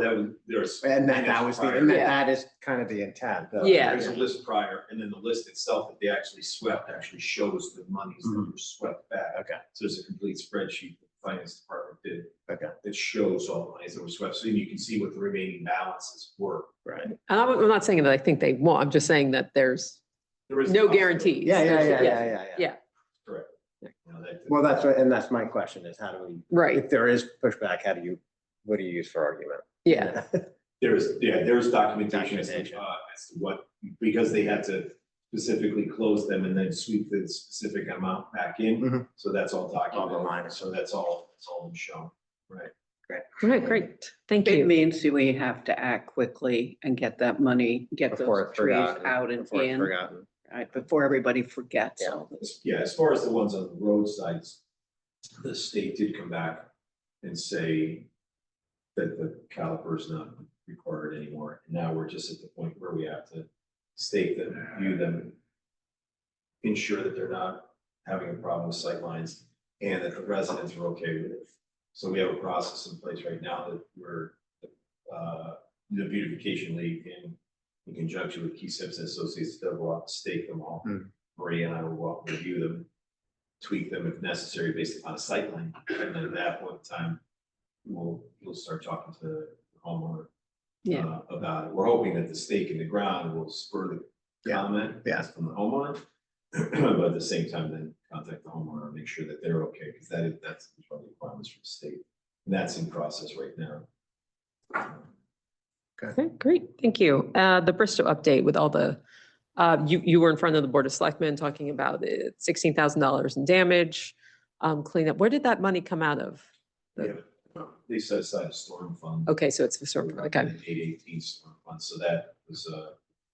there's. And that was prior. that is kind of the intent. Yeah. There's a list prior, and then the list itself that they actually swept actually shows the monies that were swept back. Okay. So there's a complete spreadsheet that the finance department did. Okay. That shows all the monies that were swept, so you can see what the remaining balances were. Right. And I'm not saying that I think they won't, I'm just saying that there's There is no possibility. guarantees. Yeah. Yeah. Correct. Yeah. Well, that's my question is how do we, Right, if there is pushback, what do you use for argument? yeah. There's documentation Documentation. as to what, because they had to specifically close them and then sweep the specific amount back in. Mhm. So that's all All the documented, lines. so that's all been shown, right? All right, great. Thank It you. means we have to act quickly and get that money, get Before those it's trees forgotten. out and Before it's in, forgotten. right, before everybody forgets Yeah. all this. Yeah, as far as the ones on the roadsides, the state did come back and say that the caliper is not required anymore. And now we're just at the point where we have to stake them, view them, ensure that they're not having a problem with sight lines and that the residents are okay with it. So we have a process in place right now that we're, the beautification league in conjunction with Key Simpson Associates, they'll go out and stake them all. Hmm. Maria and I will go out and review them, tweak them if necessary based upon a sight line. And then at that point in time, we'll start talking to the homeowner Yeah. about it. We're hoping that the stake in the ground will spur the Yeah. comment Yeah. from the homeowner. But at the same time, then contact the homeowner and make sure that they're okay, because that's one of the requirements from the state. And that's in process right now. Okay, great. Thank you. The Bristow update with all the, you were in front of the Board of Selectmen talking about it, $16,000 in damage, cleanup. Where did that money come out of? The- Yeah. They set aside a storm fund. Okay, so it's the sort of, okay. 818 storm fund, so that was,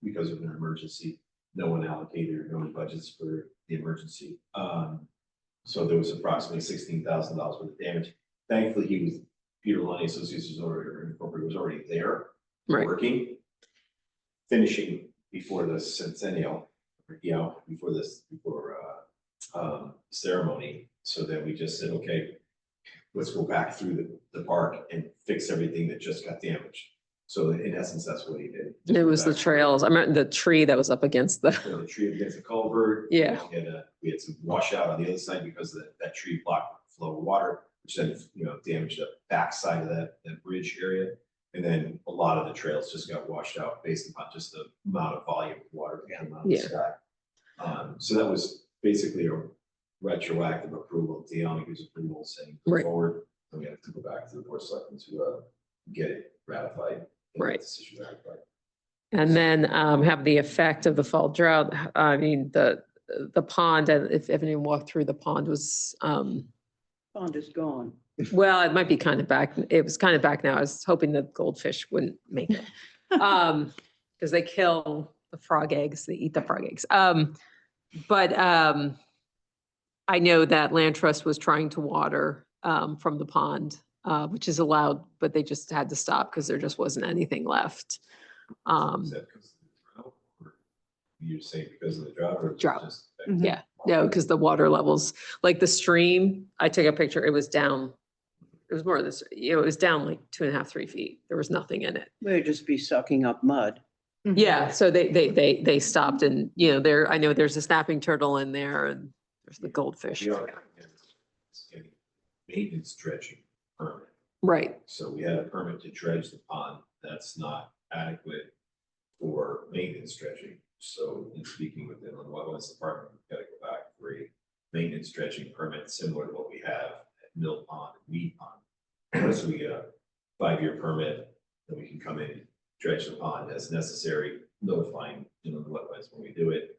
because of an emergency, no one allocated or no budgets for the emergency. So there was approximately $16,000 worth of damage. Thankfully, Peter Lunny Associates was already there, Right. working, finishing before the centennial, before ceremony. So then we just said, okay, let's go back through the park and fix everything that just got damaged. So in essence, that's what he did. It was the trails. I remember the tree that was up against the, So the tree against the culvert. Yeah. We had some washout on the other side because that tree blocked the flow of water, which then, damaged the backside of that bridge area. And then a lot of the trails just got washed out based upon just the amount of volume of water that came out of the Yeah. sky. So that was basically a retroactive approval. Deanna gives approval saying go Right. forward. And we have to go back to the board of selectmen to get it ratified. and Right. Decision ratified. and then have the effect of the fall drought. I mean, the pond, if anyone walked through the pond was, Pond is gone. well, it might be kind of back. It was kind of back now. I was hoping the goldfish wouldn't make it. Because they kill the frog eggs, they eat the frog eggs. But I know that Land Trust was trying to water from the pond, which is allowed, but they just had to stop because there just wasn't anything left. Is that because of the drought? Or you're saying because of the drought or? Drought. just- Yeah, no, because the water levels, like the stream, I took a picture, it was down. It was more of this, it was down like 2.5, 3 feet. There was nothing in it. They'd just be sucking up mud. Yeah, so they stopped and, there, I know there's a snapping turtle in there and there's the goldfish. We are getting maintenance dredging permit. Right, So we had a permit to dredge the pond. That's not adequate for maintenance dredging. So in speaking with the Inland Wetlands Department, we've got to go back for a maintenance dredging permit similar to what we have at Mill Pond and Weed Pond. So we get a 5-year permit, then we can come in, dredge the pond as necessary, notifying Inland Wetlands when we do it.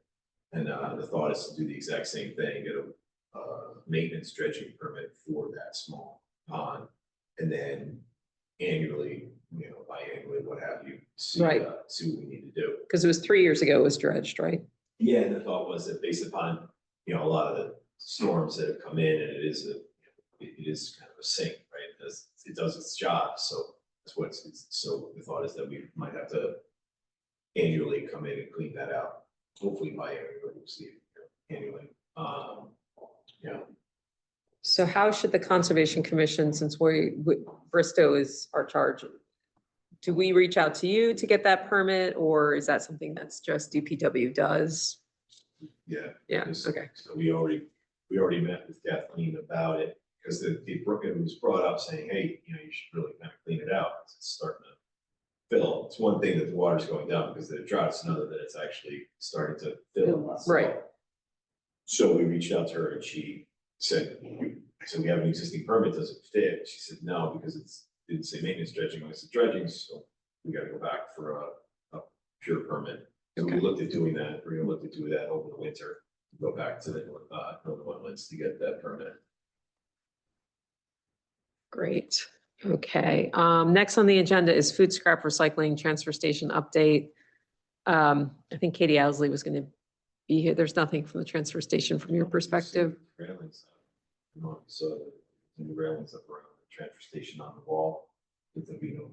And the thought is to do the exact same thing, get a maintenance dredging permit for that small pond. And then annually, biannually, what have you, see Right. See what we need to do. because it was 3 years ago it was dredged, right? Yeah, and the thought was that based upon, a lot of the storms that have come in, and it is kind of a sink, right? It does its job, so that's what so the thought is that we might have to annually come in and clean that out. Hopefully biannually, we'll see, annually. So how should the Conservation Commission, since Bristow is our charge, do we reach out to you to get that permit, or is that something that's just DPW does? Yeah. Yeah, Because- okay. So we already met with Kathleen about it, because it was brought up saying, hey, you should really kind of clean it out, 'cause it's starting to fill. It's one thing that the water's going down because of the drought, it's another that it's actually starting to fill. Right. So we reached out to her and she said, so we have an existing permit, does it fit? She said, no, because didn't say maintenance dredging, I said dredging, so we gotta go back for a pure permit. So we Okay. looked at doing that, we're gonna look at doing that over the winter, go back to the Northern Wetlands to get that permit. Great. Okay, next on the agenda is food scrap recycling transfer station update. I think Katie Owsley was gonna be here. There's nothing from the transfer station from your perspective. Railings, so the new railings up around the transfer station on the wall, with the,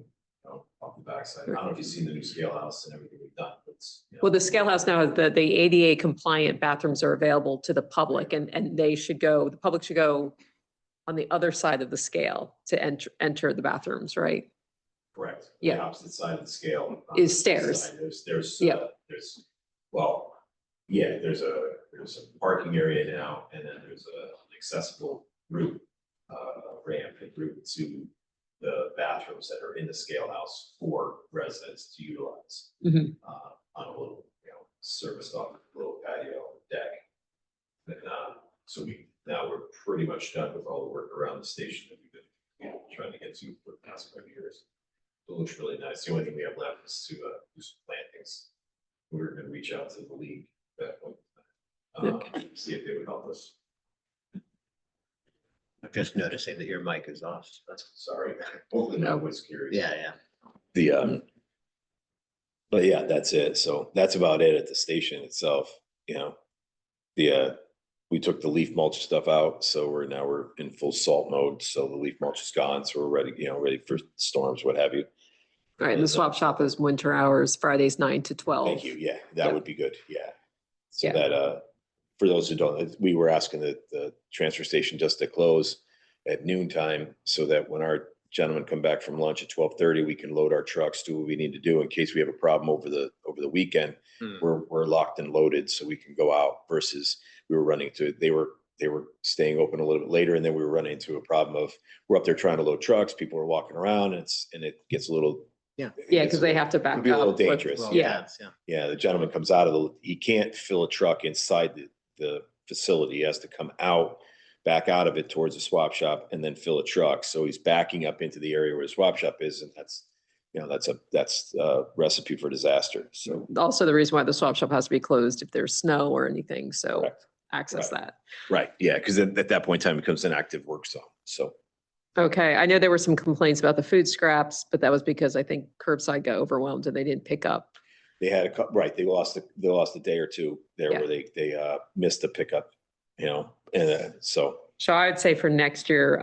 off the backside. I don't know if you've seen the new scale house and everything we've done, but it's. Well, the scale house now, the ADA compliant bathrooms are available to the public and they should go, the public should go on the other side of the scale to enter the bathrooms, right? Correct. Yeah. The opposite side of the scale. on Is the stairs. side, There's, Yep. well, yeah, there's a parking area now, and then there's an accessible route, ramp and route to the bathrooms that are in the scale house for residents to utilize. Mhm. On a little, serviced off little patio deck. And, so now we're pretty much done with all the work around the station that we've been, trying to get to for the past 5 years. It looks really nice. The only thing we have left is to do some plantings. We're gonna reach out to the league at that point. See if they would help us. I'm just noticing that your mic is off. That's, Sorry. Hopefully no one's curious. yeah. But yeah, that's it. So that's about it at the station itself, we took the leaf mulch stuff out, so we're in full salt mode, so the leaf mulch is gone, so we're ready, ready for storms, what have you. All right, and the swap shop is winter hours, Fridays 9 to 12. Thank you, yeah, Yep. that would be good, yeah. So Yeah. that, for those who don't, we were asking the transfer station just to close at noon time, so that when our gentlemen come back from lunch at 12:30, we can load our trucks, do what we need to do in case we have a problem over the weekend. We're locked and loaded, so we can go out, versus we were running to, they were staying open a little bit later, and then we were running into a problem of, we're up there trying to load trucks, people are walking around, and it gets a little. Yeah. Yeah, because they have to back It'd up. be a little with- dangerous. Well, Yeah. yeah. Yeah, the gentleman comes out of he can't fill a truck inside the facility. He has to come out, back out of it towards the swap shop, and then fill a truck. So he's backing up into the area where the swap shop is, and that's a recipe for disaster. So, Also, the reason why the swap shop has to be closed if there's snow or anything, so correct. access Right. that. Right, yeah, because at that point in time, it becomes an active work zone. So, Okay, I know there were some complaints about the food scraps, but that was because I think curbside got overwhelmed and they didn't pick up. they had they lost a day or two there Yeah. where they missed a pickup, and so. So I'd say for next year,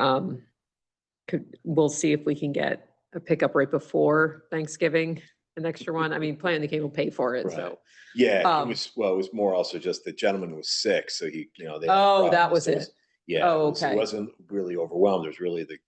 we'll see if we can get a pickup right before Thanksgiving, an extra one. I mean, Plan the King will pay for it, so. Yeah, Um, it was more also just the gentleman was sick, so he, they had Oh, that problems. was There it. Yeah. Oh, It okay. wasn't really overwhelmed. It was really the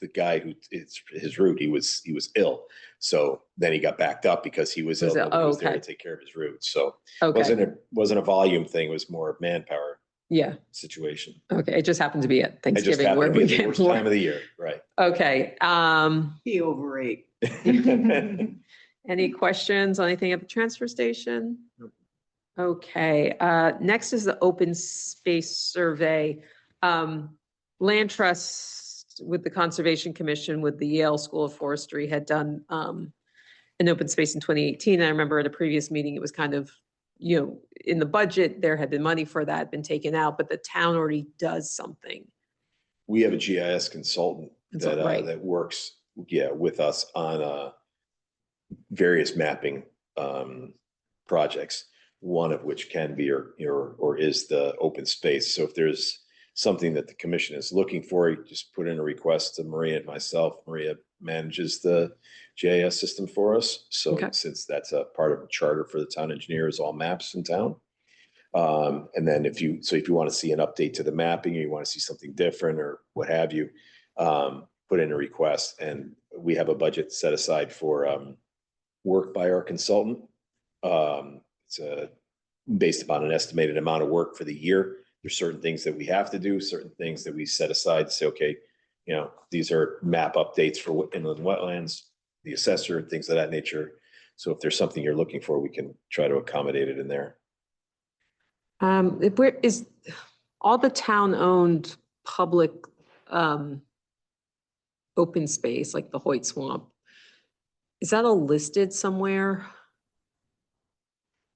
guy who, it's his route, he was ill. So then he got backed up because he was ill. Was ill. Nobody Oh, was there to okay. take care of his route. So it Okay, wasn't a volume thing. It was more a manpower yeah, situation. okay. It just happened to be at It just Thanksgiving happened where to be we the get worst more. time of the year, right? Okay, He overate. any questions on anything at the transfer station? Okay, next is the open space survey. Land Trust with the Conservation Commission with the Yale School of Forestry had done an open space in 2018. I remember at a previous meeting, it was kind of, in the budget, there had been money for that, been taken out, but the town already does something. We have a GIS consultant Right. that works, with us on various mapping projects, one of which can be or is the open space. So if there's something that the commission is looking for, you just put in a request to Maria and myself. Maria manages the GIS system for us. So Okay. since that's a part of a charter for the town engineers, all maps in town. And then if you want to see an update to the mapping, or you want to see something different or what have you, put in a request, and we have a budget set aside for work by our consultant. It's based upon an estimated amount of work for the year. There's certain things that we have to do, certain things that we set aside to say, okay, these are map updates for inland wetlands, the assessor, things of that nature. So if there's something you're looking for, we can try to accommodate it in there. Is all the town-owned public open space, like the Hoyt Swamp, Is that all listed somewhere?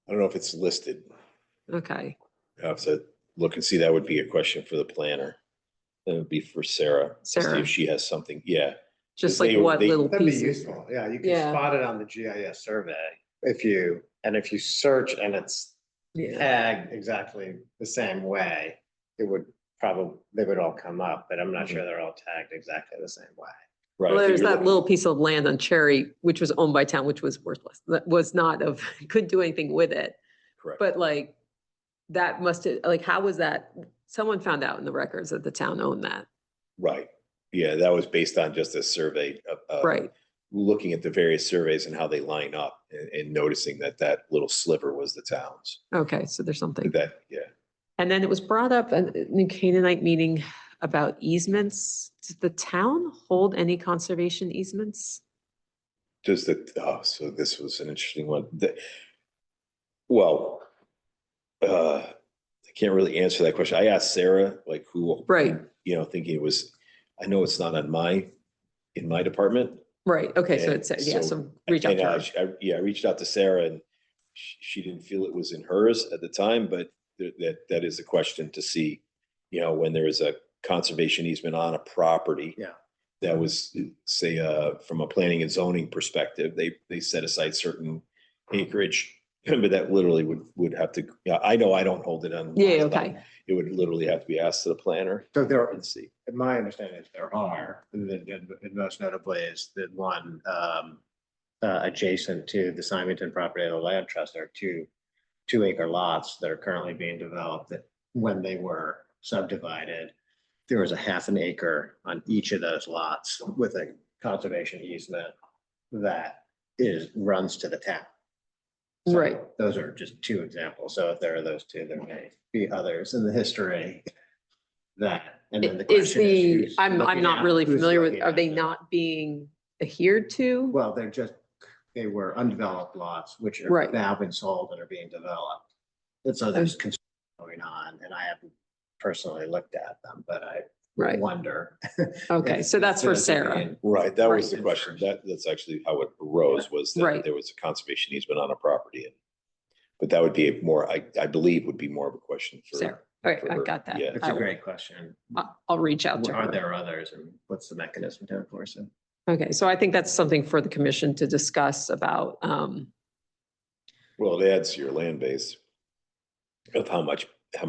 I don't know if it's listed. Okay, I have to look and see. That would be a question for the planner. That would be for Sarah. To see Sarah. if she has something. Yeah. just They- like what they- little That'd be pieces? useful. Yeah, you can Yeah. spot it on the GIS survey. If you search and it's Yeah, tagged exactly the same way, it would probably, they would all come up, but I'm not sure they're all tagged exactly the same way. Right. well, I think there's you're that looking- little piece of land on Cherry, which was owned by town, which was worthless, that was not of, couldn't do anything with it. Correct. But like, that must have, like, how was that? Someone found out in the records that the town owned that. Right. Yeah, that was based on just a survey of. Right, Looking at the various surveys and how they line up and noticing that that little sliver was the town's. okay, so there's something. That, yeah. And then it was brought up in the Canaanite meeting about easements. Does the town hold any conservation easements? Just that, oh, so this was an interesting one. Well, I can't really answer that question. I asked Sarah, like who. Right. You know, thinking it was, I know it's not in my department. Right, okay, so And it's, yeah, so- so reach out And, to her. I reached out to Sarah and she didn't feel it was in hers at the time, but that is a question to see, you know, when there is a conservation easement on a property. Yeah. That was, say, from a planning and zoning perspective, they set aside certain acreage, but that literally would have to, yeah, I know I don't hold it on. Yeah, okay, It would literally have to be asked to the planner So there, and see. my understanding is there are, and most notably is the one adjacent to the Symington property of the land trust are two acre lots that are currently being developed that when they were subdivided, there was a half an acre on each of those lots with a conservation easement that runs to the town. So Right. those are just two examples. So if there are those two, there may be others in the history that, and then the is question is. the, who's I'm looking not at- really who's familiar with, looking are at they them? not being adhered to? Well, they were undeveloped lots, which are Right. now been sold and are being developed. And so there's construction going on, and I haven't personally looked at them, but I Right, wonder. okay, if so that's for those are Sarah. being- Right, that was Right. the question. That's actually how it arose, was that Right. there was a conservation easement on a property. But that would be more, I believe would be more of a question for. Sarah, all right, for I her. got that. Yeah. It's a great question. I'll reach out to Are her. there others, and what's the mechanism to enforce it? Okay, so I think that's something for the commission to discuss about, Well, it adds to your land base of how much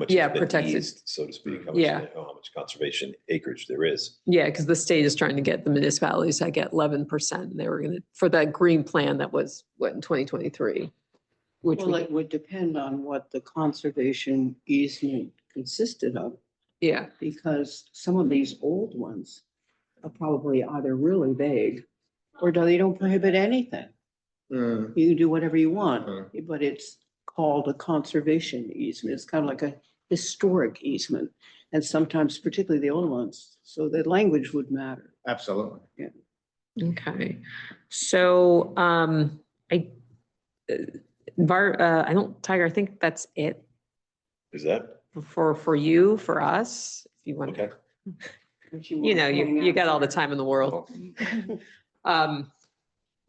Yeah, has been protected. eased, so to speak, Yeah. how much conservation acreage there is. yeah, because the state is trying to get the municipalities to get 11%. They were gonna, for that green plan that was, what, in 2023? Which Well, we, it would depend on what the conservation easement consisted of, yeah, because some of these old ones are probably either really vague or they don't prohibit anything. Hmm, You can do whatever you want, but it's called a conservation easement. It's kind of like a historic easement. And sometimes, particularly the old ones, so the language would matter. absolutely. okay. So, I don't, Tiger, I think that's it Is that, for you, for us, if you want. okay? You know, you got all the time in the world.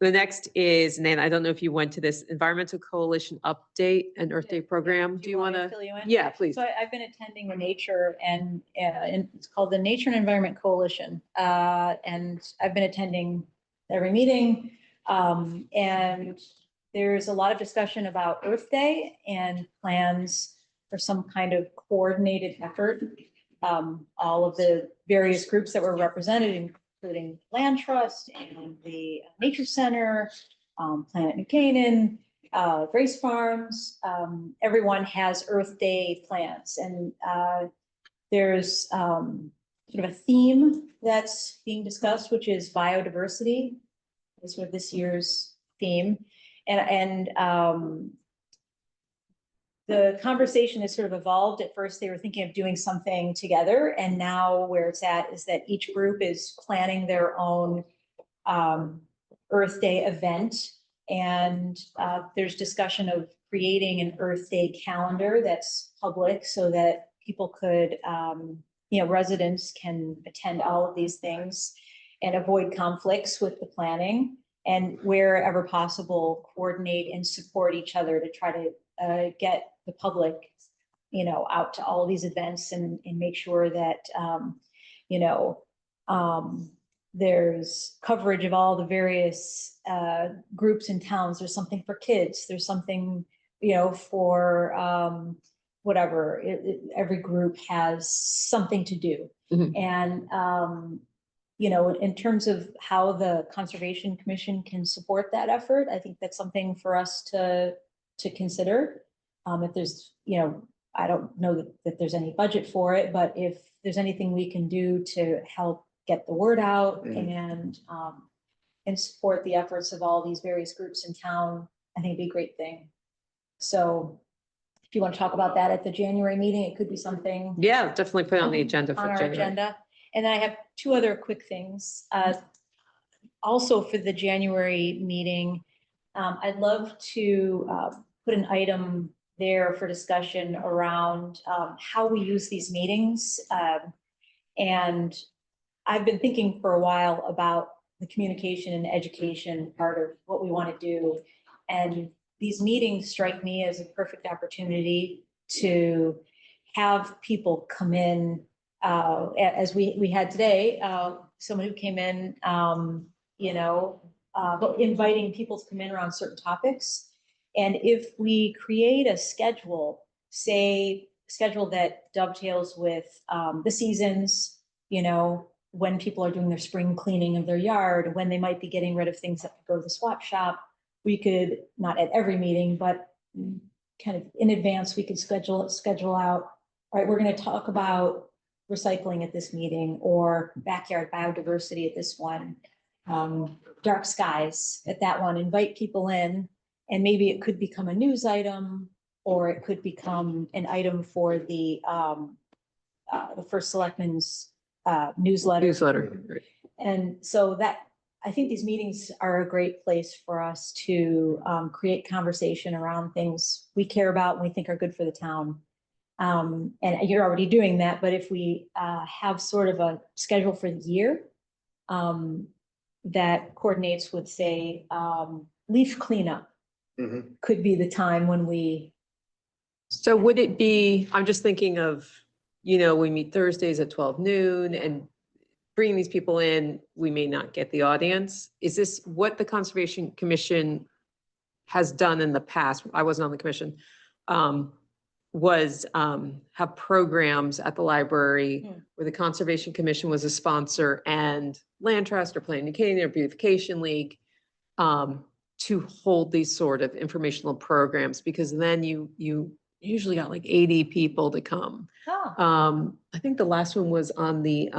The next is, Nan, I don't know if you went to this Environmental Coalition Update and Earth Day Program. Do you want me to? fill you in? Yeah, please. So I've been attending the nature and it's called the Nature and Environment Coalition. And I've been attending every meeting. And there's a lot of discussion about Earth Day and plans for some kind of coordinated effort. All of the various groups that were represented, including Land Trust and the Nature Center, Planet New Canaan, Grace Farms, everyone has Earth Day plans. And there's sort of a theme that's being discussed, which is biodiversity, is sort of this year's theme. And the conversation has sort of evolved. At first, they were thinking of doing something together, and now where it's at is that each group is planning their own Earth Day event. And there's discussion of creating an Earth Day calendar that's public so that people could, residents can attend all of these things and avoid conflicts with the planning. and wherever possible, coordinate and support each other to try to get the public, out to all of these events and make sure that, there's coverage of all the various groups in towns. There's something for kids. There's something, for whatever. Every group has something to do. Mhm. And, in terms of how the Conservation Commission can support that effort, I think that's something for us to consider. If there's, I don't know that there's any budget for it, but if there's anything we can do to help get the word out and support the efforts of all these various groups in town, I think it'd be a great thing. So if you want to talk about that at the January meeting, it could be something Yeah, definitely put it on the agenda on for our January. agenda. And then I have two other quick things. Also for the January meeting, I'd love to put an item there for discussion around how we use these meetings. And I've been thinking for a while about the communication and education part of what we want to do. And these meetings strike me as a perfect opportunity to have people come in, as we had today, someone who came in, but inviting people to come in around certain topics. And if we create a schedule, schedule that dovetails with the seasons, when people are doing their spring cleaning of their yard, when they might be getting rid of things that go to the swap shop, we could, not at every meeting, but kind of in advance, we could schedule out, all right, we're going to talk about recycling at this meeting, or backyard biodiversity at this one, dark skies at that one, invite people in, and maybe it could become a news item, or it could become an item for the first selectman's newsletter. Right. And so that, I think these meetings are a great place for us to create conversation around things we care about and we think are good for the town. And you're already doing that, but if we have sort of a schedule for the year that coordinates with, say, leaf cleanup, could be the time when we. So would it be, I'm just thinking of, we meet Thursdays at 12 noon and bringing these people in, we may not get the audience. Is this what the Conservation Commission has done in the past? I wasn't on the commission. Was have programs at the library where the Conservation Commission was a sponsor and Land Trust or Planning Canada or Beautification League to hold these sort of informational programs, because then you usually got like 80 people to come. Oh. I think the last one was on the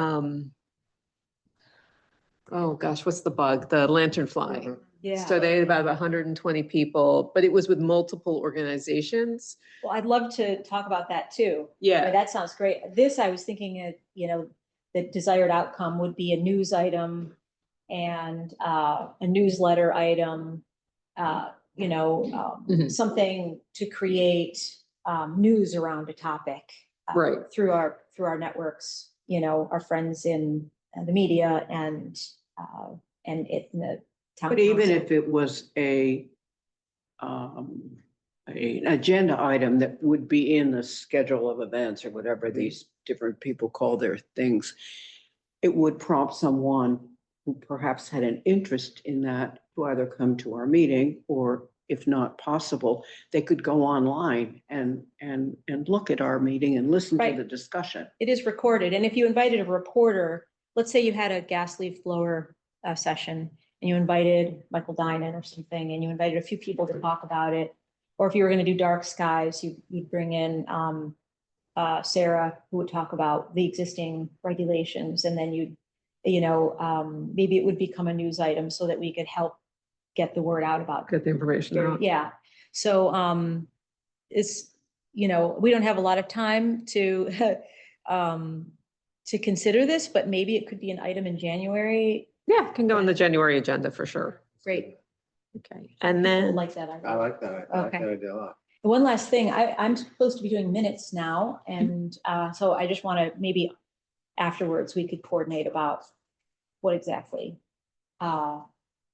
oh gosh, what's the bug? The lanternfly. Yeah. So they had about 120 people, but it was with multiple organizations. Well, I'd love to talk about that too. Yeah. That sounds great. This, I was thinking, the desired outcome would be a news item and a newsletter item, something to create news around a topic. Right. Through our networks, our friends in the media and in the town. But even council. if it was an agenda item that would be in the schedule of events or whatever these different people call their things, it would prompt someone who perhaps had an interest in that to either come to our meeting, or if not possible, they could go online and look at our meeting and listen to Right. the discussion. It is recorded. And if you invited a reporter, let's say you had a gas leaf blower session and you invited Michael Dinan or something, and you invited a few people to talk about it. Or if you were going to do dark skies, you'd bring in Sarah, who would talk about the existing regulations, and then maybe it would become a news item so that we could help get the word out about. Get the information out. Yeah. So it's, we don't have a lot of time to consider this, but maybe it could be an item in January. Yeah, can go on the January agenda for sure. Great. Okay. And I then, like that. I like that. I like Okay. that idea a lot. One last thing, I'm supposed to be doing minutes now, and so I just want to, maybe afterwards, we could coordinate about what exactly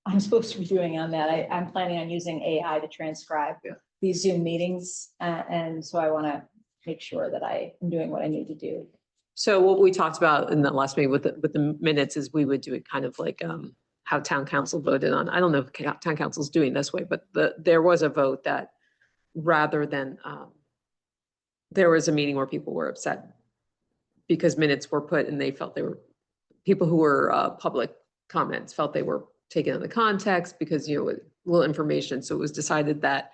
I'm supposed to be doing on that. I'm planning on using AI to transcribe these Zoom meetings. And so I want to make sure that I am doing what I need to do. So what we talked about in the last meeting with the minutes is we would do it kind of like how town council voted on. I don't know if town council's doing this way, but there was a vote that rather than, there was a meeting where people were upset because minutes were put and they felt people who were public comments felt they were taken out of context because, little information. So it was decided that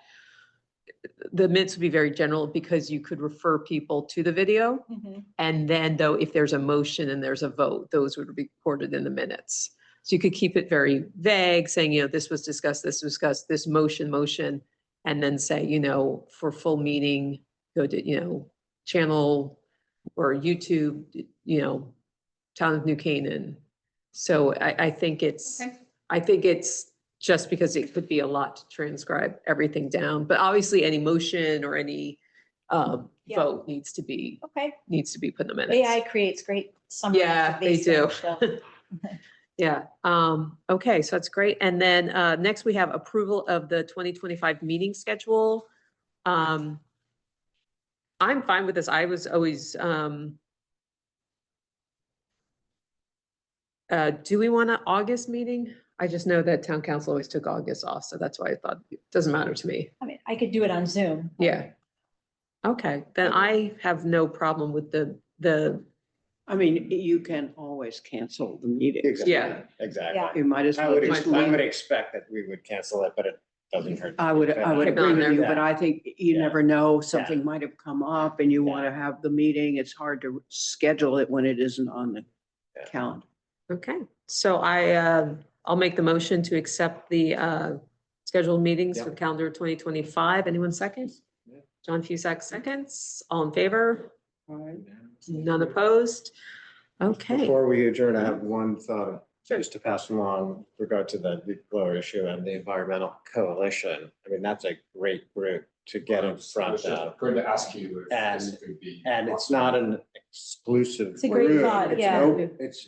the minutes would be very general because you could refer people to the video. And then though, if there's a motion and there's a vote, those would be recorded in the minutes. So you could keep it very vague, saying, this was discussed, this motion, and then say, for full meeting, go to, channel or YouTube, Town of New Canaan. So I think it's, just because it could be a lot to transcribe everything down, but obviously any motion or any vote needs to be Okay. put in the minutes. AI creates great summaries. Yeah, of they these do. things, so. Yeah, okay, so that's great. And then next we have approval of the 2025 meeting schedule. I'm fine with this. I was always, do we want an August meeting? I just know that town council always took August off, so that's why I thought it doesn't matter to me. I mean, I could do it on Zoom. Yeah. Okay, then I have no problem with the, I mean, you can always cancel the meeting. Yeah. Exactly. You might as I well would, just I would leave. expect that we would cancel it, but it doesn't hurt. I would Keep agree it on with there. you, but I think you Yeah. never know, something might have come up and you Yeah. want to have the meeting. It's hard to schedule it when it isn't on the Yeah. calendar. okay. So I'll make the motion to accept the scheduled meetings for the calendar 2025. Anyone second? Yeah. John Fusack seconds. All in favor? All right. None opposed? Okay. Before we adjourn, I have one thought Sure. just to pass along with regard to the blower issue and the environmental coalition. I mean, that's a great group to get in I front was just of. going to ask you if this And- could be. And it's not an exclusive. It's a great group. thought, It's yeah. no- It's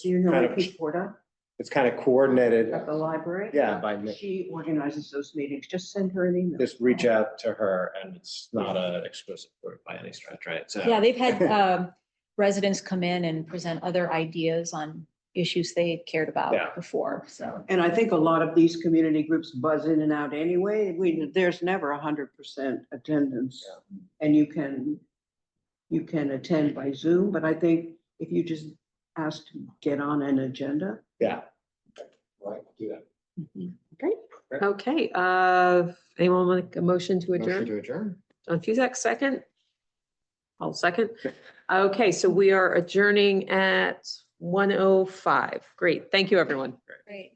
Do you know kind Nikki of, Porta it's kind of coordinated. at the library? Yeah, by Nick. She organizes those meetings. Just send her an email. Just reach out to her and it's not an exclusive group by any stretch, right? So. Yeah, they've had residents come in and present other ideas on issues they cared Yeah. about before, so. And I think a lot of these community groups buzz in and out anyway. There's never 100% attendance. And you can attend by Zoom, but I think if you just ask to get on an agenda. Yeah. Right, do that. Great. Okay, anyone want a motion to Motion adjourn? to adjourn. John Fusack, second? I'll second. Okay, so we are adjourning at 1:05. Great, thank you, everyone. Great.